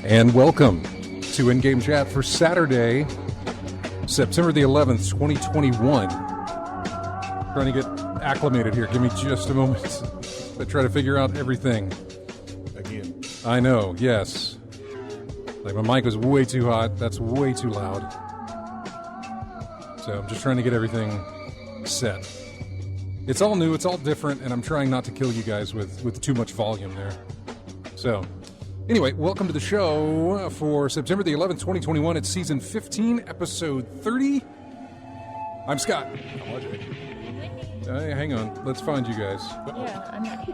And welcome to In-Game Chat for Saturday, September the 11th, 2021. Trying to get acclimated here. Give me just a moment to try to figure out everything. Again. I know, yes. Like my mic was way too hot. That's way too loud. So I'm just trying to get everything set. It's all new, it's all different, and I'm trying not to kill you guys with too much volume there. So, anyway, welcome to the show for September the 11th, 2021. It's season 15, episode 30. I'm Scott. Hang on, let's find you guys. Yeah, I'm not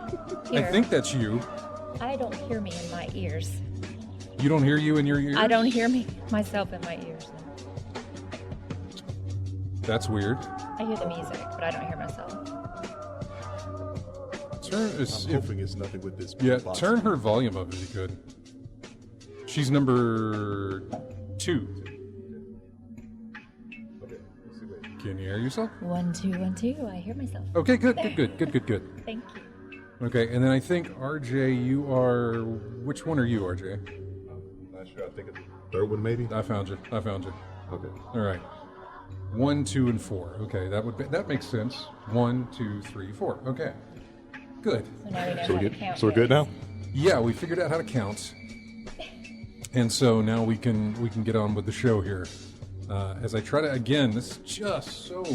here. I think that's you. I don't hear me in my ears. You don't hear you in your ears? I don't hear myself in my ears. That's weird. I hear the music, but I don't hear myself. I'm hoping it's nothing with this. Yeah, box. turn her volume up if you could. She's number 2. Okay, let's see, wait. Can you hear yourself? 1, 2, 1, 2. I hear myself. Okay, good. Thank you. Okay, and then I think RJ, you are. Which one are you, RJ? Not sure. I think it's the third one, maybe. I found you. Okay. All right. 1, 2, and 4. Okay, that makes sense. 1, 2, 3, 4. Okay. Good. So now we know So how to count. we're good now. Yeah, we figured out how to count, and so now we can get on with the show here. As I try to again, this is just so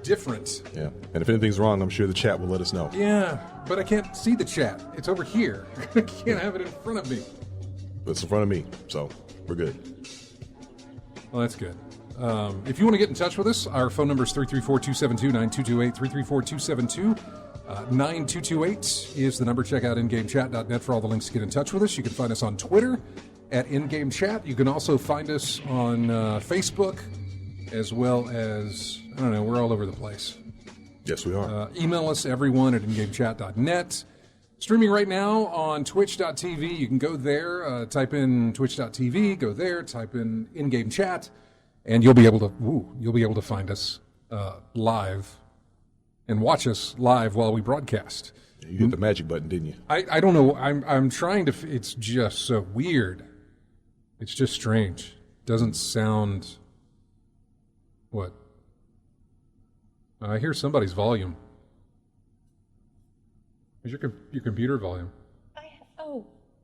different. Yeah. And if anything's wrong, I'm sure the chat will let us know. Yeah, but I can't see the chat. It's over here. I can't have it in front of me. But it's in front of me, so we're good. Well, that's good. If you want to get in touch with us, our phone number is 334-272-9228, 334-272-9228 is the number. Check out ingamechat.net for all the links to get in touch with us. You can find us on Twitter at InGameChat. You can also find us on Facebook, as well as, I don't know, we're all over the place. Yes, we are. Email us, everyone, at ingamechat.net. Streaming right now on twitch.tv. You can go there, type in twitch.tv, go there, type in in-game chat, and you'll be able to find us live and watch us live while we broadcast. You hit the magic button, didn't you? I don't know. I'm trying to. It's just so weird. It's just strange. Doesn't sound. What? I hear somebody's volume. Is your computer volume?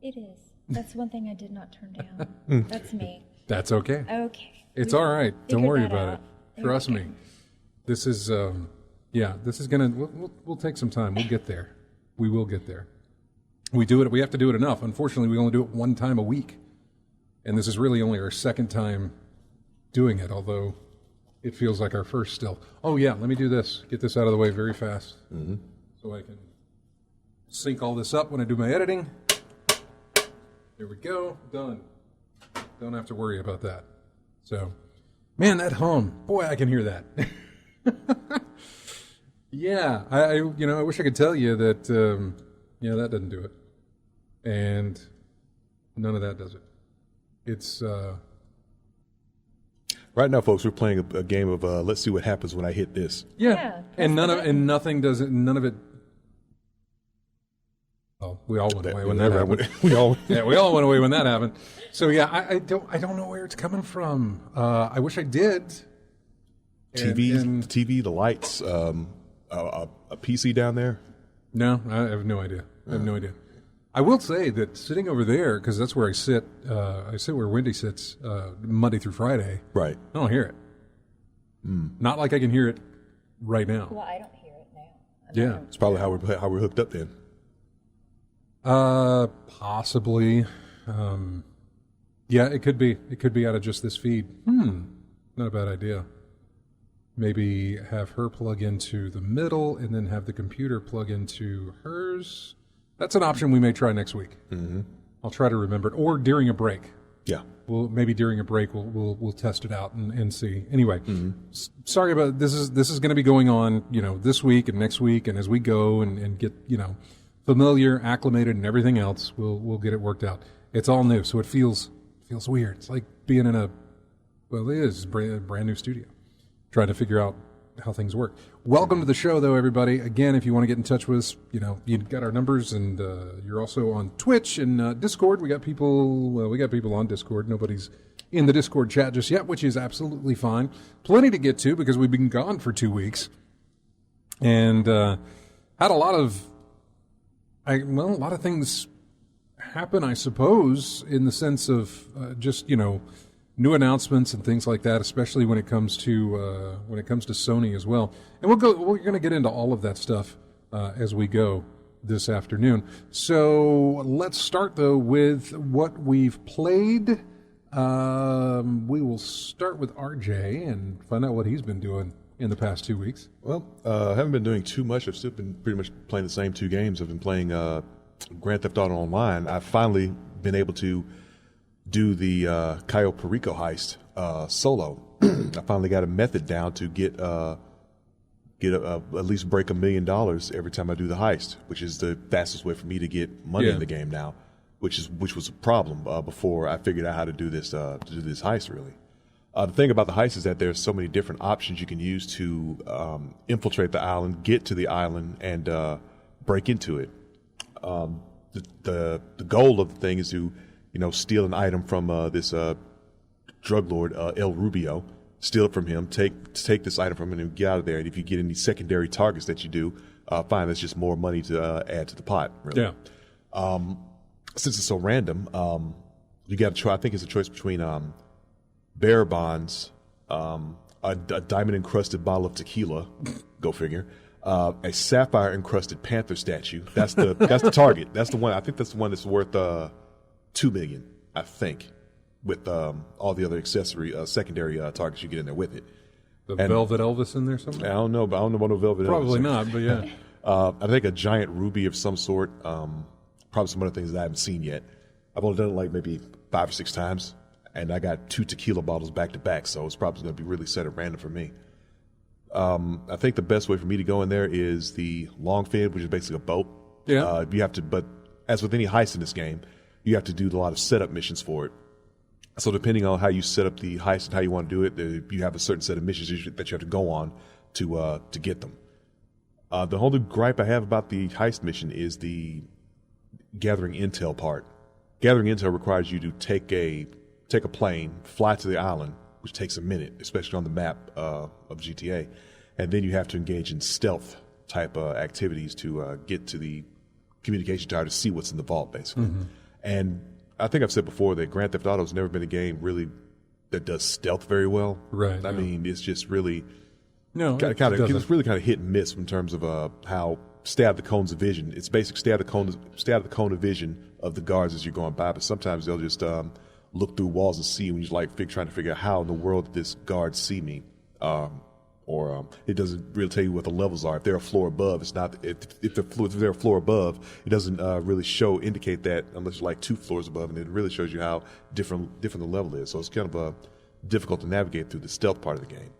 It is. That's one thing I did not turn down. That's me. That's okay. Okay. It's all right. Don't worry that about out. it. Trust me. This is, this is gonna. We'll take some time. We'll get there. We will get there. We do it. We have to do it enough. Unfortunately, we only do it one time a week, and this is really only our second time doing it. Although it feels like our first still. Oh yeah. Let me do this. Get this out of the way very fast, so I can sync all this up when I do my editing. There we go. Done. Don't have to worry about that. So, man, that hum. Boy, I can hear that. Yeah, I wish I could tell you that, that doesn't do it. And none of that does it. It's, Right now, folks, we're playing a game of let's see what happens when I hit this. yeah. And nothing does it, none of it. Oh, we all went away when that happened. we all went away when that happened. So yeah, I don't know where it's coming from. I wish I did. TV, the lights, a PC down there. No, I have no idea. I will say that sitting over there, because that's where I sit where Wendy sits Monday through Friday. Right. I don't hear it. Not like I can hear it right now. Well, I don't hear it now. Yeah. It's probably how we're hooked up then. Possibly. Yeah, it could be. It could be out of just this feed. Not a bad idea. Maybe have her plug into the middle and then have the computer plug into hers. That's an option we may try next week. Mm-hmm. I'll try to remember it, or during a break. Yeah. Maybe during a break we'll test it out and see. Anyway, sorry about this. Is going to be going on, this week and next week, and as we go and get familiar, acclimated, and everything else, we'll get it worked out. It's all new, so it feels weird. It's like being in it is a brand new studio, trying to figure out how things work. Welcome to the show, though, everybody. Again, if you want to get in touch with us, you got our numbers, and you're also on Twitch and Discord. We got people on Discord. Nobody's in the Discord chat just yet, which is absolutely fine. Plenty to get to because we've been gone for 2 weeks, and had a lot of things happen, I suppose, in the sense of just new announcements and things like that, especially when it comes to Sony as well. And we're going to get into all of that stuff as we go this afternoon. So let's start though with what we've played. We will start with RJ and find out what he's been doing in the past 2 weeks. Well, I haven't been doing too much. I've still been pretty much playing the same 2 games. I've been playing Grand Theft Auto Online. I've finally been able to do the Cayo Perico heist solo. I finally got a method down to get at least break $1 million every time I do the heist, which is the fastest way for me to get money in the game now, which was a problem before I figured out how to do this heist really. The thing about the heist is that there's so many different options you can use to infiltrate the island, get to the island, and break into it. The goal of the thing is to steal an item from this drug lord El Rubio, steal it from him, take this item from him, and get out of there. And if you get any secondary targets that you do, fine, that's just more money to add to the pot. Really. Yeah. Since it's so random, you got to try. I think it's a choice between bearer bonds, a diamond encrusted bottle of tequila, go figure. A sapphire encrusted panther statue. That's the target. That's the one. I think that's the one that's worth $2 million. I think, with all the other secondary targets you get in there with it. Velvet Elvis in there somewhere? I don't know about no Velvet Probably Elvis. not, but yeah. I think a giant ruby of some sort. Probably some other things that I haven't seen yet. I've only done it like maybe 5 or 6 times, and I got 2 tequila bottles back to back, so it's probably going to be really set at random for me. I think the best way for me to go in there is the long fin, which is basically a boat. Yeah. You have to, but as with any heist in this game, you have to do a lot of setup missions for it. So depending on how you set up the heist and how you want to do it, you have a certain set of missions that you have to go on to get them. The only gripe I have about the heist mission is the gathering intel part. Gathering intel requires you to take a plane, fly to the island, which takes a minute, especially on the map of GTA, and then you have to engage in stealth type activities to get to the communication tower to see what's in the vault, basically. Mm-hmm. And I think I've said before that Grand Theft Auto has never been a game really that does stealth very well. Right. I mean, it's just really it's really kind of hit and miss in terms of how stay out of the cones of vision. It's basically stay out of the cone of vision of the guards as you're going by. But sometimes they'll just look through walls and see you, and you're like trying to figure out how in the world did this guard see me. or it doesn't really tell you what the levels are. If they're a floor above, it's not. If they're a floor above, it doesn't really indicate that unless you're like 2 floors above, and it really shows you how different the level is. So it's kind of difficult to navigate through the stealth part of the game.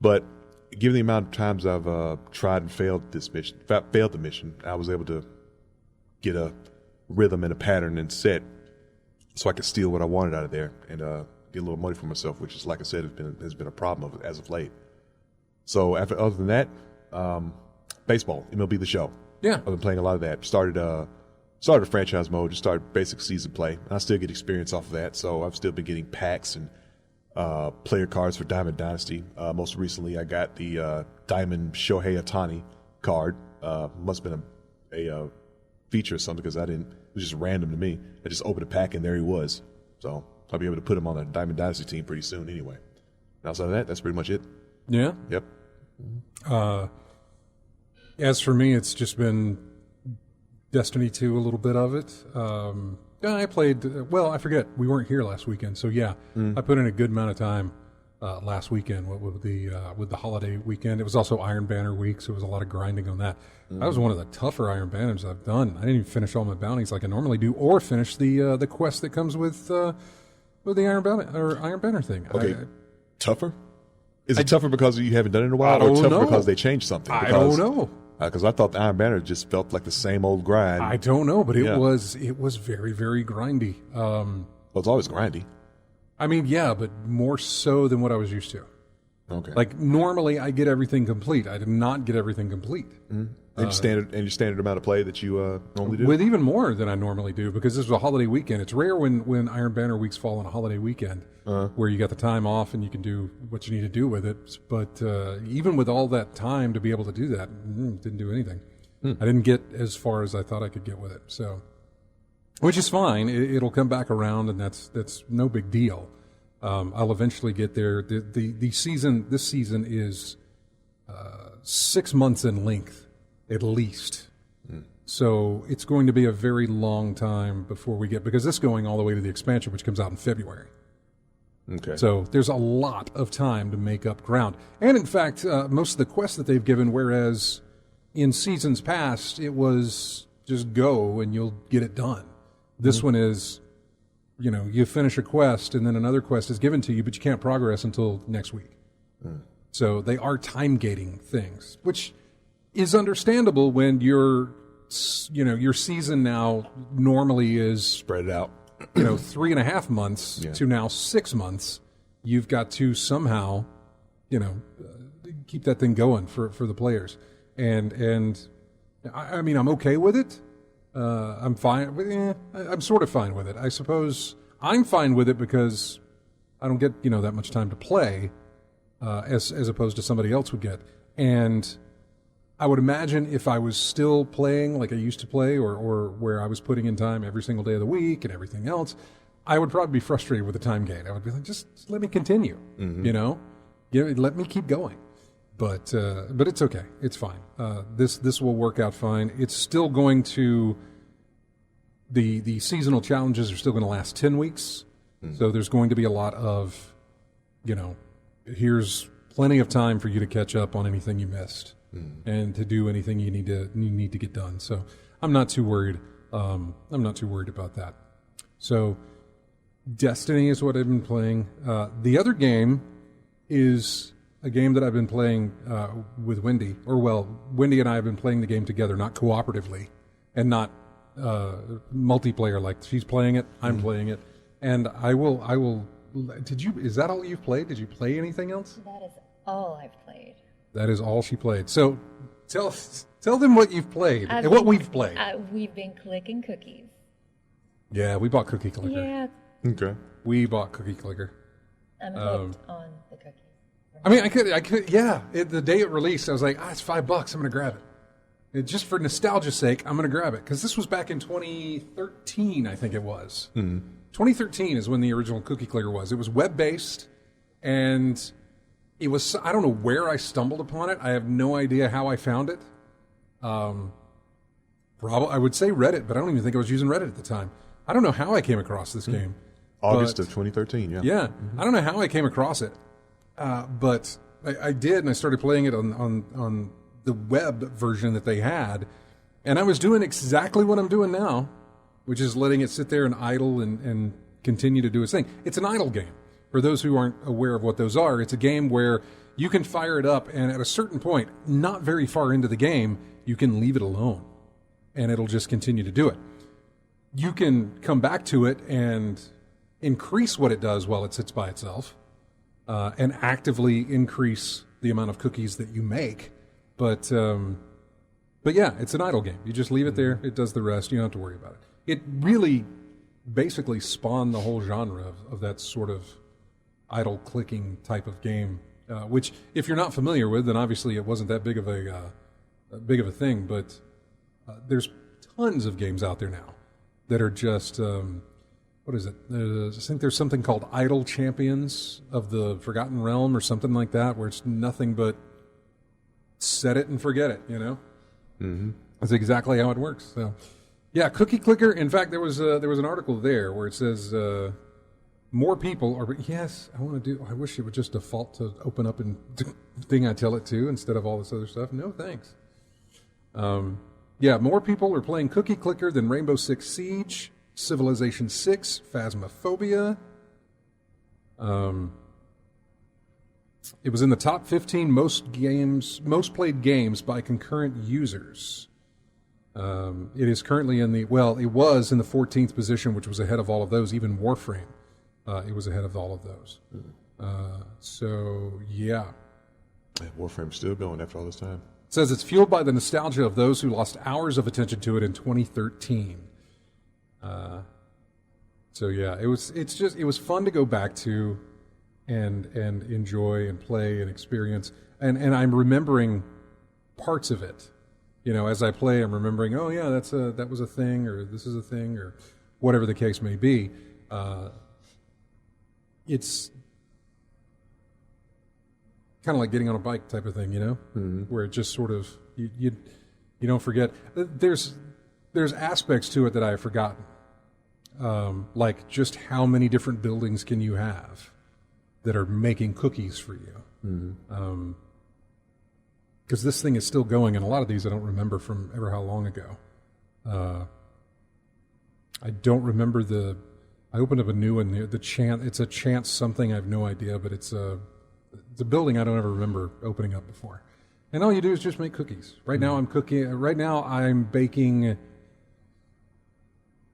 But given the amount of times I've tried and failed the mission, I was able to get a rhythm and a pattern and set, so I could steal what I wanted out of there and get a little money for myself, which is, like I said, has been a problem as of late. So other than that, baseball, MLB The Show. Yeah. I've been playing a lot of that. Started a franchise mode, just started basic season play. And I still get experience off of that, so I've still been getting packs and player cards for Diamond Dynasty. Most recently, I got the Diamond Shohei Ohtani card. Must have been a feature or something, because it was just random to me. I just opened a pack and there he was. So I'll be able to put him on a Diamond Dynasty team pretty soon anyway. And outside of that, that's pretty much it. Yeah? Yep. As for me, it's just been Destiny 2, a little bit of it. I played, I forget, we weren't here last weekend, so yeah, I put in a good amount of time last weekend with the holiday weekend. It was also Iron Banner week, so it was a lot of grinding on that. That was one of the tougher Iron Banners I've done. I didn't even finish all my bounties like I normally do, or finish the quest that comes with the Iron Banner thing. Okay, tougher? Is it tougher because you haven't done it in a while, or tougher because they changed something? I don't know. Because I thought the Iron Banner just felt like the same old grind. I don't know, but it was very, very grindy. Well, it's always grindy. I mean, yeah, but more so than what I was used to. Okay. Like, normally I get everything complete. I did not get everything complete. And your standard amount of play that you normally do? With even more than I normally do, because this was a holiday weekend. It's rare when Iron Banner weeks fall on a holiday weekend, where you got the time off and you can do what you need to do with it. But even with all that time to be able to do that, didn't do anything. I didn't get as far as I thought I could get with it. So, which is fine. It'll come back around, and that's no big deal. I'll eventually get there. This season is 6 months in length, at least. So it's going to be a very long time before we get, because this is going all the way to the expansion, which comes out in February. Okay. So there's a lot of time to make up ground. And in fact, most of the quests that they've given, whereas in seasons past, it was just go and you'll get it done. This one is, you finish a quest and then another quest is given to you, but you can't progress until next week. So they are time gating things, which is understandable when your season now normally is spread it out. 3.5 months to now 6 months. You've got to somehow, keep that thing going for the players. And I mean, I'm okay with it. I'm fine. I'm sort of fine with it. I suppose I'm fine with it because I don't get, that much time to play, as opposed to somebody else would get. And I would imagine if I was still playing like I used to play, or where I was putting in time every single day of the week and everything else, I would probably be frustrated with the time gate. I would be like, just let me continue, let me keep going. But it's okay. It's fine. This will work out fine. It's still going to, the seasonal challenges are still going to last 10 weeks. So there's going to be a lot of, here's plenty of time for you to catch up on anything you missed. And to do anything you need to get done. So I'm not too worried. I'm not too worried about that. So Destiny is what I've been playing. The other game is a game that I've been playing with Wendy. Wendy and I have been playing the game together, not cooperatively, and not multiplayer. Like she's playing it, I'm playing it, and I will. Is that all you've played? Did you play anything else? That is all I've played. That is all she played. So tell them what you've played and what we've played. We've been clicking cookies. Yeah, we bought Cookie Clicker. Yeah. Okay. We bought Cookie Clicker. I'm hooked on the cookies. I mean, I could. Yeah. The day it released, I was like, it's $5. I'm going to grab it. Just for nostalgia's sake, I'm going to grab it. Because this was back in 2013, I think it was. 2013 is when the original Cookie Clicker was. It was web-based, and it was, I don't know where I stumbled upon it. I have no idea how I found it. Probably, I would say Reddit, but I don't even think I was using Reddit at the time. I don't know how I came across this game. August of 2013, yeah. Yeah. I don't know how I came across it. But I did, and I started playing it on the web version that they had, and I was doing exactly what I'm doing now, which is letting it sit there and idle and continue to do its thing. It's an idle game. For those who aren't aware of what those are, it's a game where you can fire it up, and at a certain point, not very far into the game, you can leave it alone, and it'll just continue to do it. You can come back to it and increase what it does while it sits by itself, and actively increase the amount of cookies that you make. But yeah, it's an idle game. You just leave it there. It does the rest. You don't have to worry about it. It really basically spawned the whole genre of that sort of idle clicking type of game, which if you're not familiar with, then obviously it wasn't that big of a thing. But there's tons of games out there now that are just what is it? I think there's something called Idle Champions of the Forgotten Realm or something like that, where it's nothing but set it and forget it. You know, that's exactly how it works. So, yeah, Cookie Clicker. In fact, there was an article there where it says more people are. Yes, I want to do. I wish it would just default to open up in thing I tell it to instead of all this other stuff. No thanks. Yeah, more people are playing Cookie Clicker than Rainbow Six Siege, Civilization 6, Phasmophobia. It was in the top 15 most played games by concurrent users. It is currently it was in the 14th position, which was ahead of all of those. Even Warframe, it was ahead of all of those. So, yeah. Warframe's still going after all this time. It says it's fueled by the nostalgia of those who lost hours of attention to it in 2013. So yeah, it was fun to go back to and enjoy and play and experience. And I'm remembering parts of it. You know, as I play, I'm remembering, oh yeah, that was a thing, or this is a thing, or whatever the case may be. It's kind of like getting on a bike type of thing, you know, where it just sort of you don't forget. There's aspects to it that I've forgotten, like just how many different buildings can you have that are making cookies for you. Because this thing is still going, and a lot of these I don't remember from ever how long ago. I don't remember I opened up a new one. It's a chance something. I have no idea, but it's a building I don't ever remember opening up before. And all you do is just make cookies. Right now I'm baking. I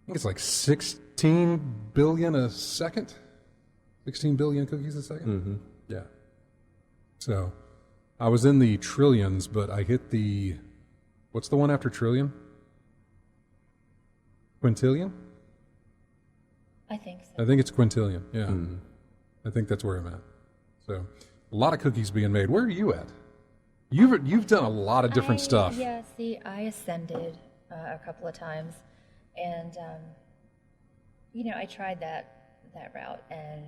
think it's like 16 billion a second. 16 billion cookies a second. Yeah. So I was in the trillions, but I hit what's the one after trillion? Quintillion? I think so. I think it's quintillion, yeah. I think that's where I'm at. So a lot of cookies being made. Where are you at? You've done a lot of different stuff. Yeah, see, I ascended a couple of times, and I tried that route, and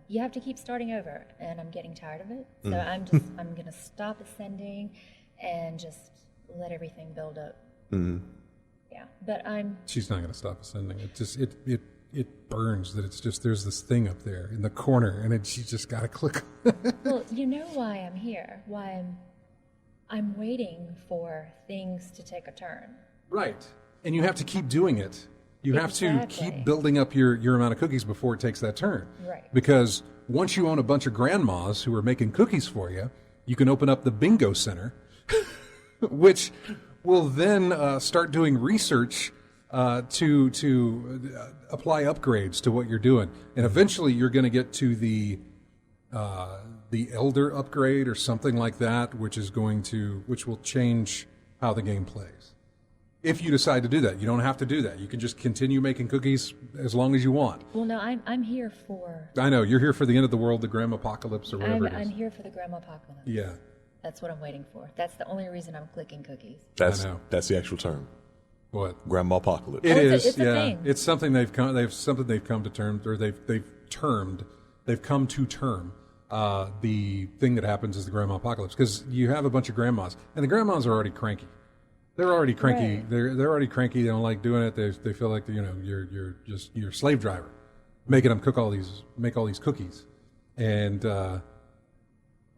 you have to keep starting over, and I'm getting tired of it. So I'm going to stop ascending and just let everything build up. Yeah, but She's not going to stop ascending. It just it burns that it's just there's this thing up there in the corner, and she just got to click. Well, you know why I'm here. Why I'm waiting for things to take a turn. Right, and you have to keep doing it. You have to keep building up your amount of cookies before it takes that turn. Right. Because once you own a bunch of grandmas who are making cookies for you, you can open up the bingo center, which will then start doing research to apply upgrades to what you're doing. And eventually you're going to get to the elder upgrade or something like that, which will change how the game plays. If you decide to do that, you don't have to do that. You can just continue making cookies as long as you want. Well, no, I'm here for... I know, you're here for the end of the world, the Graham Apocalypse, or whatever it is. I'm here for the Graham Apocalypse. Yeah. That's what I'm waiting for. That's the only reason I'm clicking cookies. That's the actual term. What? Grandma Apocalypse. It is. It's a thing. It's something they've come to terms, or they've come to term. The thing that happens is the Grandma Apocalypse, because you have a bunch of grandmas, and the grandmas are already cranky. They're already cranky. Right. They're already cranky. They don't like doing it. They feel like you're just your slave driver, making them make all these cookies, and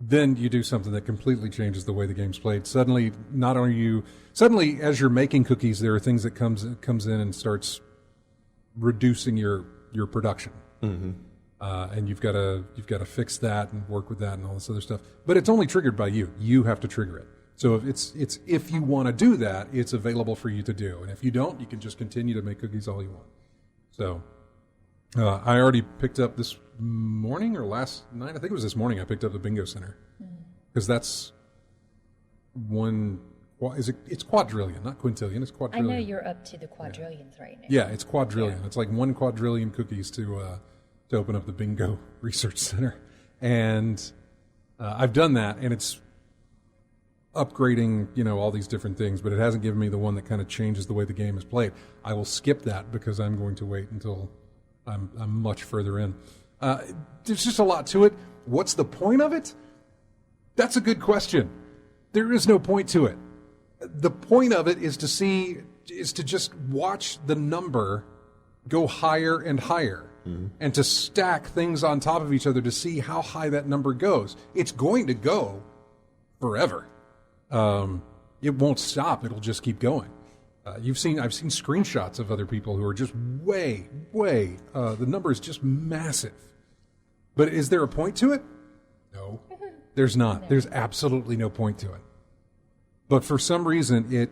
then you do something that completely changes the way the game's played. Suddenly, as you're making cookies, there are things that comes in and starts reducing your production. Mm-hmm. And you've got to fix that and work with that and all this other stuff. But it's only triggered by you. You have to trigger it. So if you want to do that, it's available for you to do. And if you don't, you can just continue to make cookies all you want. So I already picked up this morning or last night. I think it was this morning. I picked up the Bingo Center because that's one. It's quadrillion, not quintillion. It's quadrillion. I know you're up to the quadrillions right now. Yeah, it's quadrillion. Yeah. It's like 1 quadrillion cookies to open up the Bingo Research Center, and I've done that, and it's upgrading, all these different things, but it hasn't given me the one that kind of changes the way the game is played. I will skip that because I'm going to wait until I'm much further in. There's just a lot to it. What's the point of it? That's a good question. There is no point to it. The point of it is to just watch the number go higher and higher. Mm-hmm. And to stack things on top of each other to see how high that number goes. It's going to go forever. It won't stop. It'll just keep going. I've seen screenshots of other people who are just way, the number is just massive. But is there a point to it? No, there's not. No. There's absolutely no point to it. But for some reason,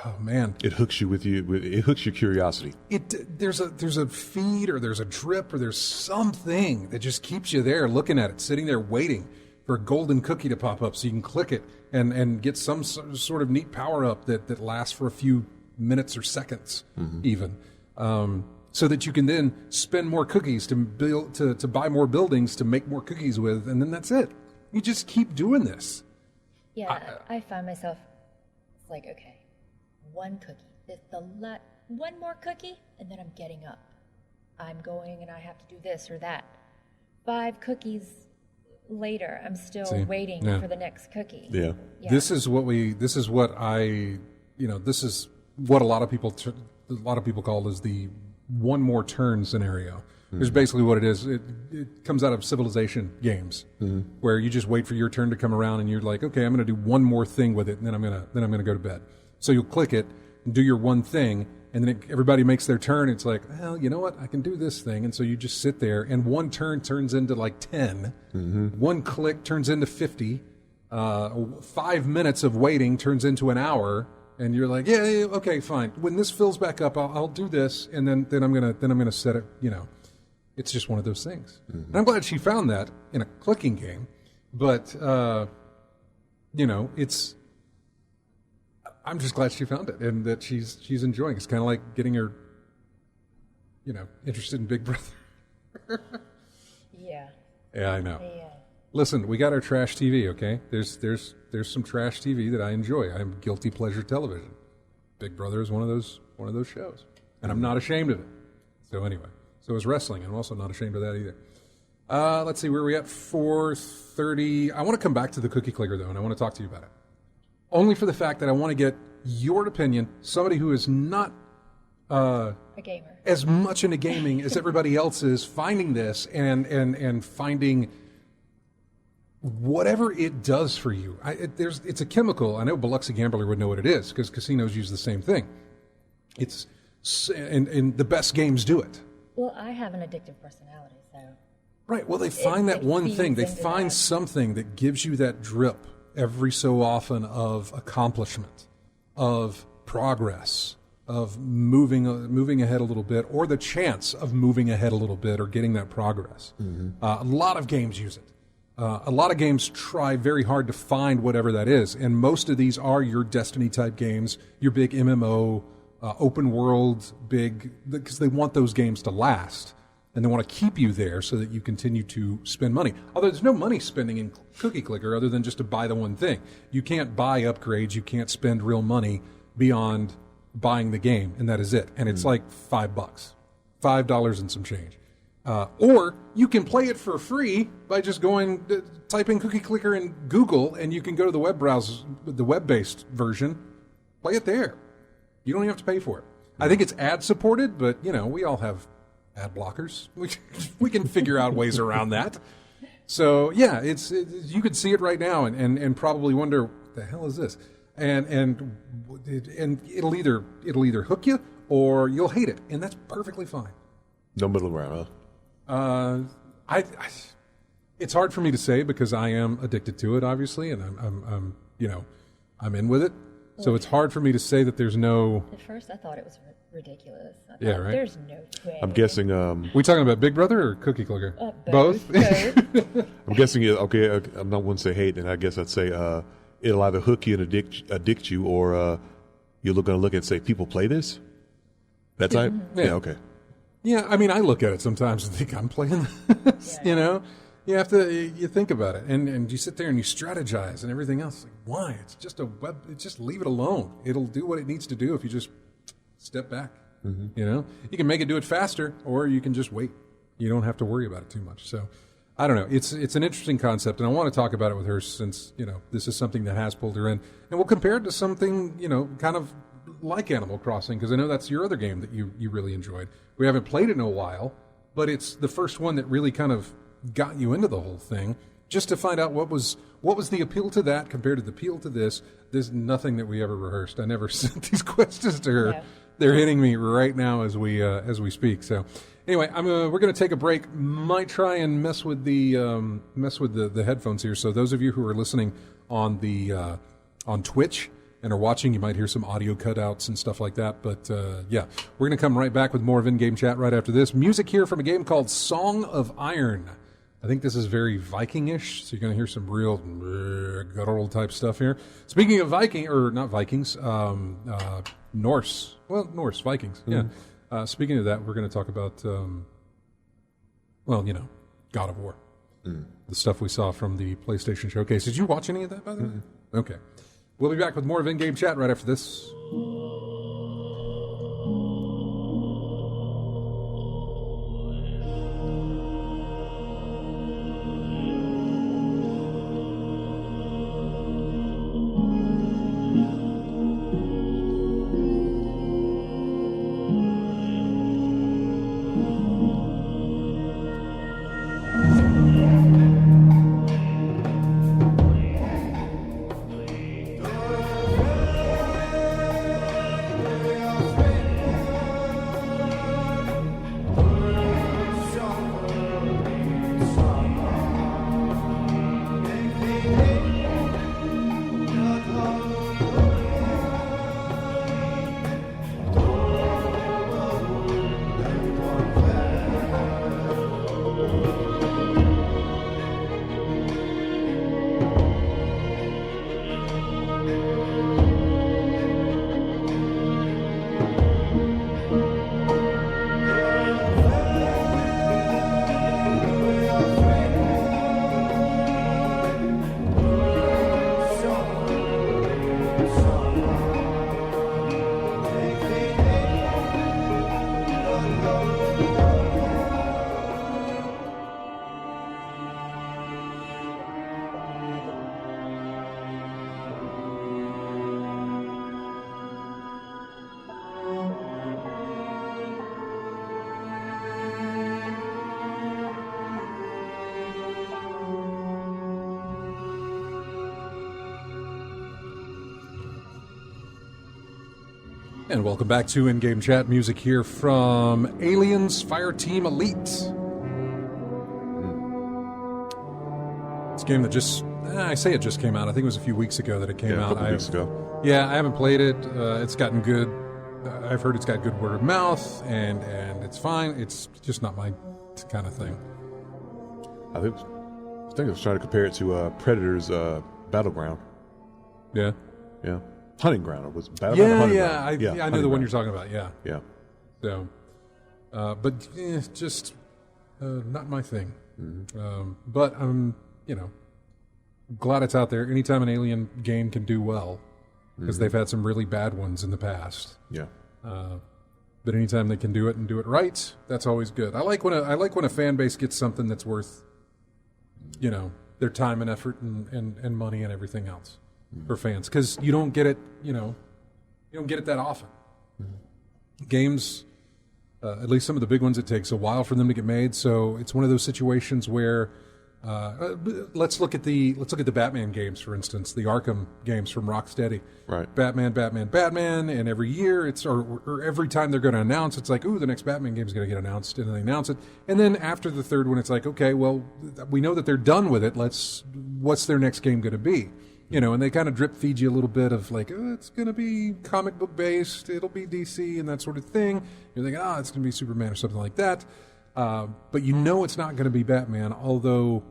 oh man! It hooks you it hooks your curiosity. There's a feed or there's a drip or there's something that just keeps you there looking at it, sitting there waiting for a golden cookie to pop up so you can click it and get some sort of neat power up that lasts for a few minutes or seconds, even, so that you can then spend more cookies to build to buy more buildings to make more cookies with, and then that's it. You just keep doing this. Yeah, I find myself like, okay. One cookie, one more cookie, and then I'm getting up. I'm going and I have to do this or that. 5 cookies later, I'm still waiting for the next cookie. Yeah. This is what a lot of people call as the one more turn scenario. It's basically what it is. It comes out of Civilization games, where you just wait for your turn to come around and you're like, okay, I'm going to do one more thing with it, and then I'm going to go to bed. So you'll click it and do your one thing, and then everybody makes their turn. It's like, well, you know what? I can do this thing. And so you just sit there, and one turn turns into like 10. One click turns into 50. 5 minutes of waiting turns into an hour, and you're like, yeah, okay, fine. When this fills back up, I'll do this, and then I'm gonna set it. It's just one of those things. And I'm glad she found that in a clicking game, but it's. I'm just glad she found it and that she's enjoying it. It's kind of like getting her, interested in Big Brother. Yeah. Yeah, I know. Yeah. Listen, we got our trash TV, okay? There's some trash TV that I enjoy. I'm guilty pleasure television. Big Brother is one of those shows, and I'm not ashamed of it. So anyway, so is wrestling, and I'm also not ashamed of that either. Let's see, where are we at? 4:30. I want to come back to the cookie clicker though, and I want to talk to you about it. Only for the fact that I want to get your opinion, somebody who is not a gamer as much into gaming as everybody else is, finding this and finding whatever it does for you. It's a chemical. I know Biloxi Gambler would know what it is because casinos use the same thing. And the best games do it. Well, I have an addictive personality, so. Right. Well, they find that one thing. They find something that gives you that drip every so often of accomplishment, of progress, of moving ahead a little bit, or the chance of moving ahead a little bit or getting that progress. A lot of games use it. A lot of games try very hard to find whatever that is, and most of these are your Destiny-type games, your big MMO, open world, because they want those games to last. And they want to keep you there so that you continue to spend money. Although there's no money spending in Cookie Clicker other than just to buy the one thing. You can't buy upgrades. You can't spend real money beyond buying the game, and that is it. And it's like $5, $5 and some change. Or you can play it for free by just typing Cookie Clicker in Google, and you can go to the web browser, the web-based version, play it there. You don't even have to pay for it. I think it's ad-supported, but, we all have ad blockers. We can figure out ways around that. So yeah, it's you could see it right now and probably wonder what the hell is this, and it'll either hook you or you'll hate it, and that's perfectly fine. No middle ground, huh? It's hard for me to say because I am addicted to it, obviously, and I'm in with it. So it's hard for me to say that there's no. At first, I thought it was ridiculous. I thought, Yeah, right? There's no way. I'm guessing. We talking about Big Brother or Cookie Clicker? Both. I'm guessing. Okay, I'm not one to say hate, and I guess I'd say it'll either hook you and addict you, or you're going to look and say, "People play this." That type. Yeah. Okay. Yeah, I mean, I look at it sometimes and think I'm playing this. Yeah. You think about it, and you sit there and you strategize and everything else. Like, why? It's just just leave it alone. It'll do what it needs to do if you just step back. You can make it do it faster, or you can just wait. You don't have to worry about it too much. So, I don't know. It's an interesting concept, and I want to talk about it with her since this is something that has pulled her in, and we'll compare it to something kind of like Animal Crossing, because I know that's your other game that you really enjoyed. We haven't played it in a while, but it's the first one that really kind of got you into the whole thing, just to find out what was the appeal to that compared to the appeal to this. There's nothing that we ever rehearsed. I never sent these questions to her. Yeah. They're hitting me right now as we speak. So anyway, we're going to take a break. Might try and mess with the headphones here. So those of you who are listening on on Twitch and are watching, you might hear some audio cutouts and stuff like that. But yeah, we're going to come right back with more of In-Game Chat right after this. Music here from a game called Song of Iron. I think this is very Viking-ish, so you're going to hear some real guttural type stuff here. Speaking of Viking, or not Vikings, Norse. Well, Norse, Vikings, yeah. Speaking of that, we're going to talk about, God of War. The stuff we saw from the PlayStation Showcase. Did you watch any of that, by the way? Okay. We'll be back with more of In-Game Chat right after this. And welcome back to In-Game Chat. Music here from Aliens Fireteam Elite. It's a game that I say it just came out. I think it was a few weeks ago that it came out. A couple weeks ago. Yeah, I haven't played it. It's gotten good. I've heard it's got good word of mouth, and it's fine. It's just not my kind of thing. I think I was trying to compare it to Predator's Battleground. Yeah. Yeah. Hunting Ground. It was Battleground. I know the one you're talking about. Yeah. Yeah. So, but just not my thing. But I'm, glad it's out there. Anytime an Alien game can do well, because they've had some really bad ones in the past. Yeah. But anytime they can do it and do it right, that's always good. I like when a fan base gets something that's worth, their time and effort and money and everything else for fans, because you don't get it, you don't get it that often. Games At least some of the big ones, it takes a while for them to get made. So it's one of those situations where let's look at the Batman games, for instance, the Arkham games from Rocksteady. Right. Batman, and every year or every time they're going to announce, it's like, ooh, the next Batman game is going to get announced, and then they announce it, and then after the third one, it's like, okay, well, we know that they're done with it. What's their next game going to be? And they kind of drip feed you a little bit of like, oh, it's going to be comic book based, it'll be DC and that sort of thing. You're thinking, it's going to be Superman or something like that. But it's not going to be Batman, although,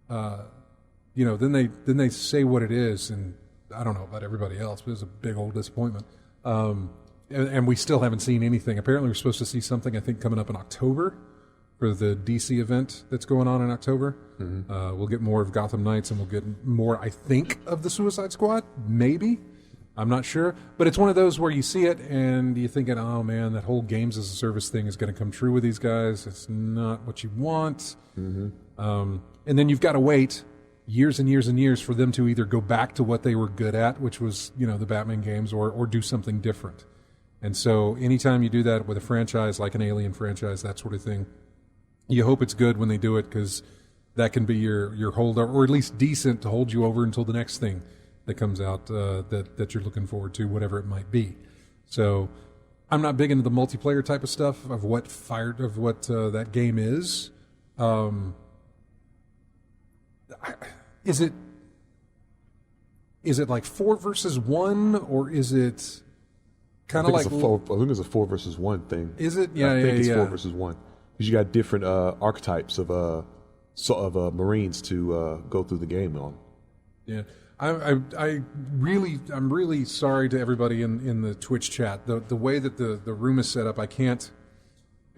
then they say what it is, and I don't know about everybody else, but it's a big old disappointment. And we still haven't seen anything. Apparently we're supposed to see something, I think, coming up in October for the DC event that's going on in October. Mm-hmm. We'll get more of Gotham Knights, and we'll get more, I think, of the Suicide Squad, maybe. I'm not sure, but it's one of those where you see it and you're thinking, oh man, that whole games as a service thing is going to come true with these guys. It's not what you want. Mm-hmm. And then you've got to wait years and years and years for them to either go back to what they were good at, which was, the Batman games, or do something different. And so anytime you do that with a franchise like an Alien franchise, that sort of thing, you hope it's good when they do it, because that can be your holder, or at least decent to hold you over until the next thing that comes out that you're looking forward to, whatever it might be. So I'm not big into the multiplayer type of stuff of what that game is. Is it like 4 versus 1, or is it kind of like I think it's a 4 versus 1 thing. Is it? Yeah, I think it's 4 yeah. versus 1, because you got different archetypes of Marines to go through the game on. Yeah. I'm really sorry to everybody in the Twitch chat. The way that the room is set up, I can't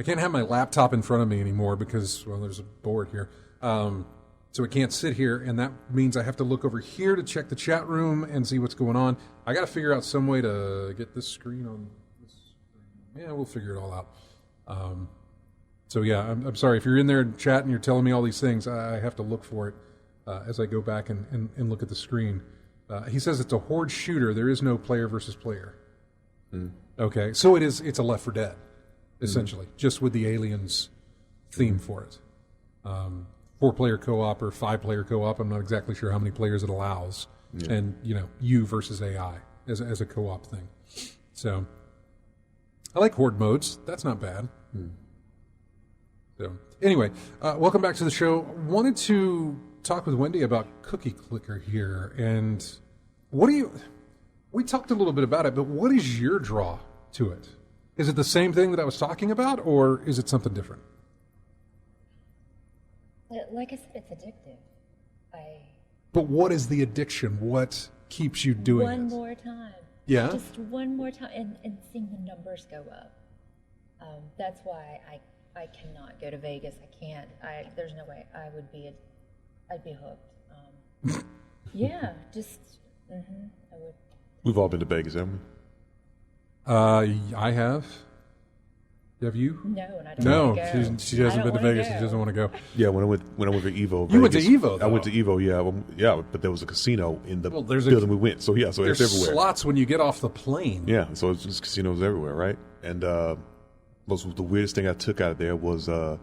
have my laptop in front of me anymore because, well, there's a board here. So I can't sit here, and that means I have to look over here to check the chat room and see what's going on. I got to figure out some way to get this screen on this. Yeah, we'll figure it all out. So yeah, I'm sorry if you're in there and chat and you're telling me all these things. I have to look for it. As I go back and look at the screen. He says it's a horde shooter. There is no player versus player. Mm. Okay, so it's a Left 4 Dead, essentially, just with the aliens theme for it. 4-player co-op or 5-player co-op. I'm not exactly sure how many players it allows. Yeah. And, you versus AI as a co-op thing. So, I like horde modes. That's not bad. Mm. So, anyway, welcome back to the show. Wanted to talk with Wendy about Cookie Clicker here, and we talked a little bit about it, but what is your draw to it? Is it the same thing that I was talking about, or is it something different? Like I said, it's addictive. But what is the addiction? What keeps you doing it? One more time. Yeah? Just one more time, and seeing the numbers go up. That's why I cannot go to Vegas. I can't. There's no way I'd be hooked. Yeah, just, I would. We've all been to Vegas, haven't we? I have. Have you? No, and I don't want to go. She hasn't been to Vegas. She doesn't want to go. Yeah, when I went to Evo. You went to Evo, though. I went to Evo, yeah. But there was a casino in the building we went. So, yeah, so it's everywhere. There's slots when you get off the plane. Yeah, so it's just casinos everywhere, right? And the weirdest thing I took out of there was the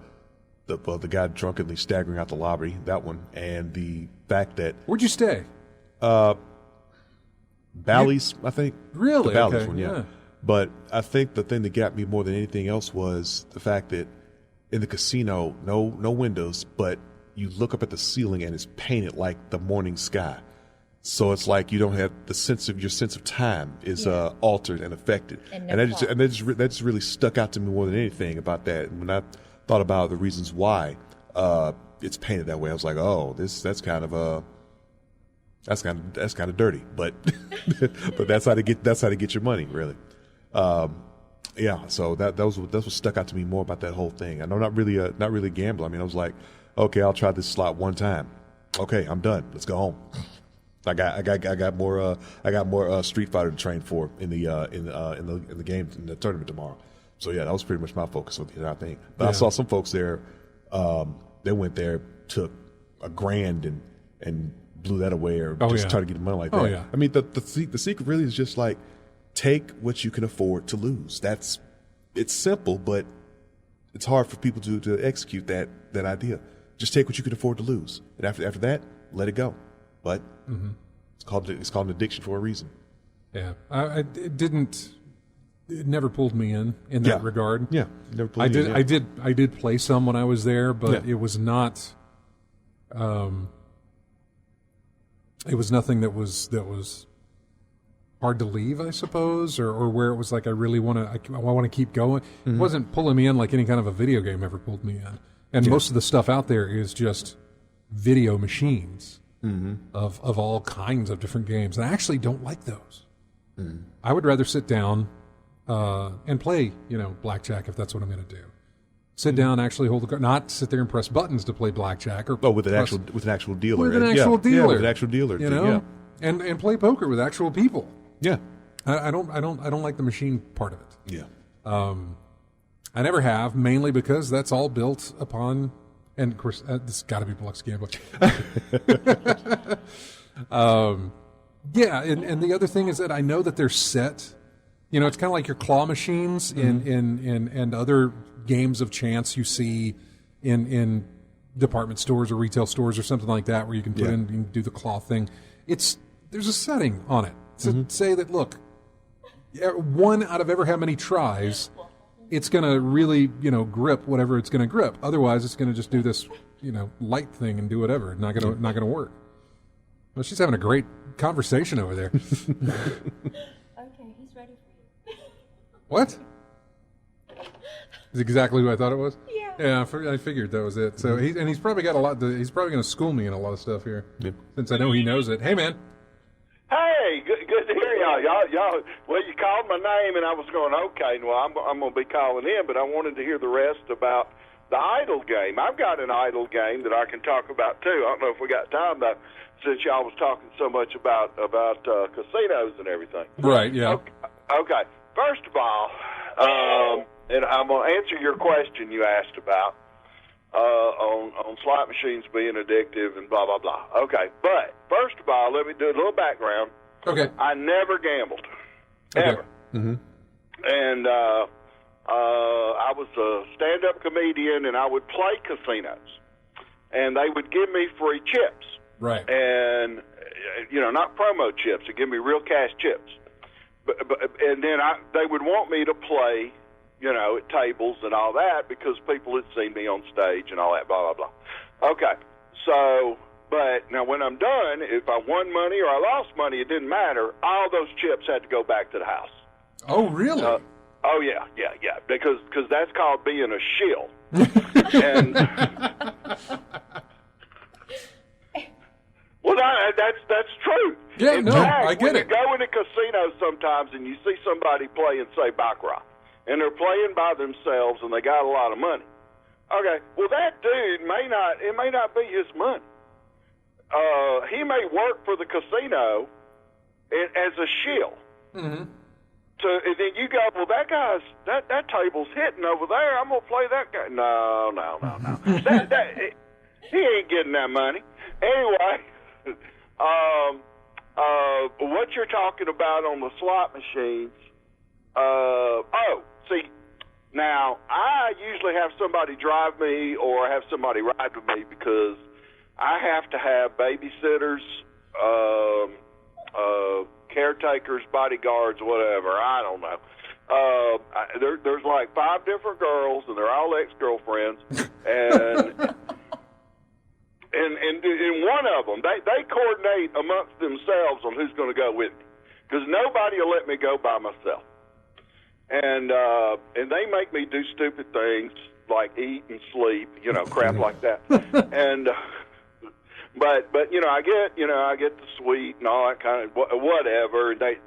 guy drunkenly staggering out the lobby, that one, and the fact that... Where'd you stay? Bally's, I think. Really? The Bally's okay. one, yeah. But I think the thing that got me more than anything else was the fact that in the casino, no windows, but you look up at the ceiling and it's painted like the morning sky. So it's like you don't have your sense of time is altered and affected, and that just really stuck out to me more than anything about that. And when I thought about the reasons why it's painted that way, I was like, oh, that's kind of dirty, but but that's how to get your money, really. Yeah, so that's what stuck out to me more about that whole thing. I know not really a gambler. I mean, I was like, okay, I'll try this slot one time. Okay, I'm done. Let's go home. I got more Street Fighter to train for in the game in the tournament tomorrow. So yeah, that was pretty much my focus with the entire thing. But I saw some folks there. They went there, took $1,000 and blew that away, or just try to get money like that. Oh yeah. I mean, the secret really is just like take what you can afford to lose. it's simple, but it's hard for people to execute that idea. Just take what you can afford to lose, and after that, let it go. But it's called an addiction for a reason. Yeah, it never pulled me in that regard. Yeah, never pulled me in. I did play some when I was there, but it was not. It was nothing that was hard to leave, I suppose, or where it was like I really want to keep going. It wasn't pulling me in like any kind of a video game ever pulled me in. And most of the stuff out there is just video machines of all kinds of different games, and I actually don't like those. I would rather sit down and play, blackjack if that's what I'm going to do. Sit down, actually hold the card, not sit there and press buttons to play blackjack, or with an actual dealer. With an actual dealer, with an actual dealer, and play poker with actual people. Yeah, I don't like the machine part of it. Yeah, I never have, mainly because that's all built upon, and of course this has got to be Biloxi gambling. Yeah, and the other thing is that I know that they're set. It's kind of like your claw machines in other games of chance you see in department stores or retail stores or something like that, where you can put in and do the claw thing. There's a setting on it to say that, look, one out of ever how many tries, it's going to really grip whatever it's going to grip. Otherwise, it's going to just do this light thing and do whatever. Not going to work. Well, she's having a great conversation over there. Okay, he's ready for you. What? Is exactly who I thought it was? Yeah. Yeah, I figured that was it. So he's probably got a lot. He's probably going to school me in a lot of stuff here, since I know he knows it. Hey, man. Hey, good to hear y'all. Well, you called my name, and I was going, okay. Well, I'm going to be calling in, but I wanted to hear the rest about the idle game. I've got an idle game that I can talk about too. I don't know if we got time though, since y'all was talking so much about casinos and everything. Right. Yeah. Okay. First of all, and I'm going to answer your question you asked about on slot machines being addictive and blah, blah, blah. Okay, but first of all, let me do a little background. Okay. I never gambled, ever. Mm-hmm. And I was a stand-up comedian, and I would play casinos. And they would give me free chips. Right. And, not promo chips. They'd give me real cash chips. And then they would want me to play, at tables and all that, because people had seen me on stage and all that, blah, blah, blah. Okay, so, but now when I'm done, if I won money or I lost money, it didn't matter. All those chips had to go back to the house. Oh, really? Oh, yeah, because that's called being a shill. And, well, that's true. Yeah, in no, fact, I get when it. you go in a casino sometimes and you see somebody playing, say, baccarat, and they're playing by themselves and they got a lot of money. Okay, well, that dude may not be his money. He may work for the casino as a shill. Mm-hmm. So and then you go, well, that table's hitting over there. I'm gonna play that guy. No. He ain't getting that money. Anyway, what you're talking about on the slot machines? See, now I usually have somebody drive me or have somebody ride with me because I have to have babysitters, caretakers, bodyguards, whatever. I don't know. There's like 5 different girls, and they're all ex-girlfriends, and one of them, they coordinate amongst themselves on who's going to go with me, because nobody will let me go by myself. And they make me do stupid things like eat and sleep, crap like that. And but I get the sweet and all that kind of whatever. They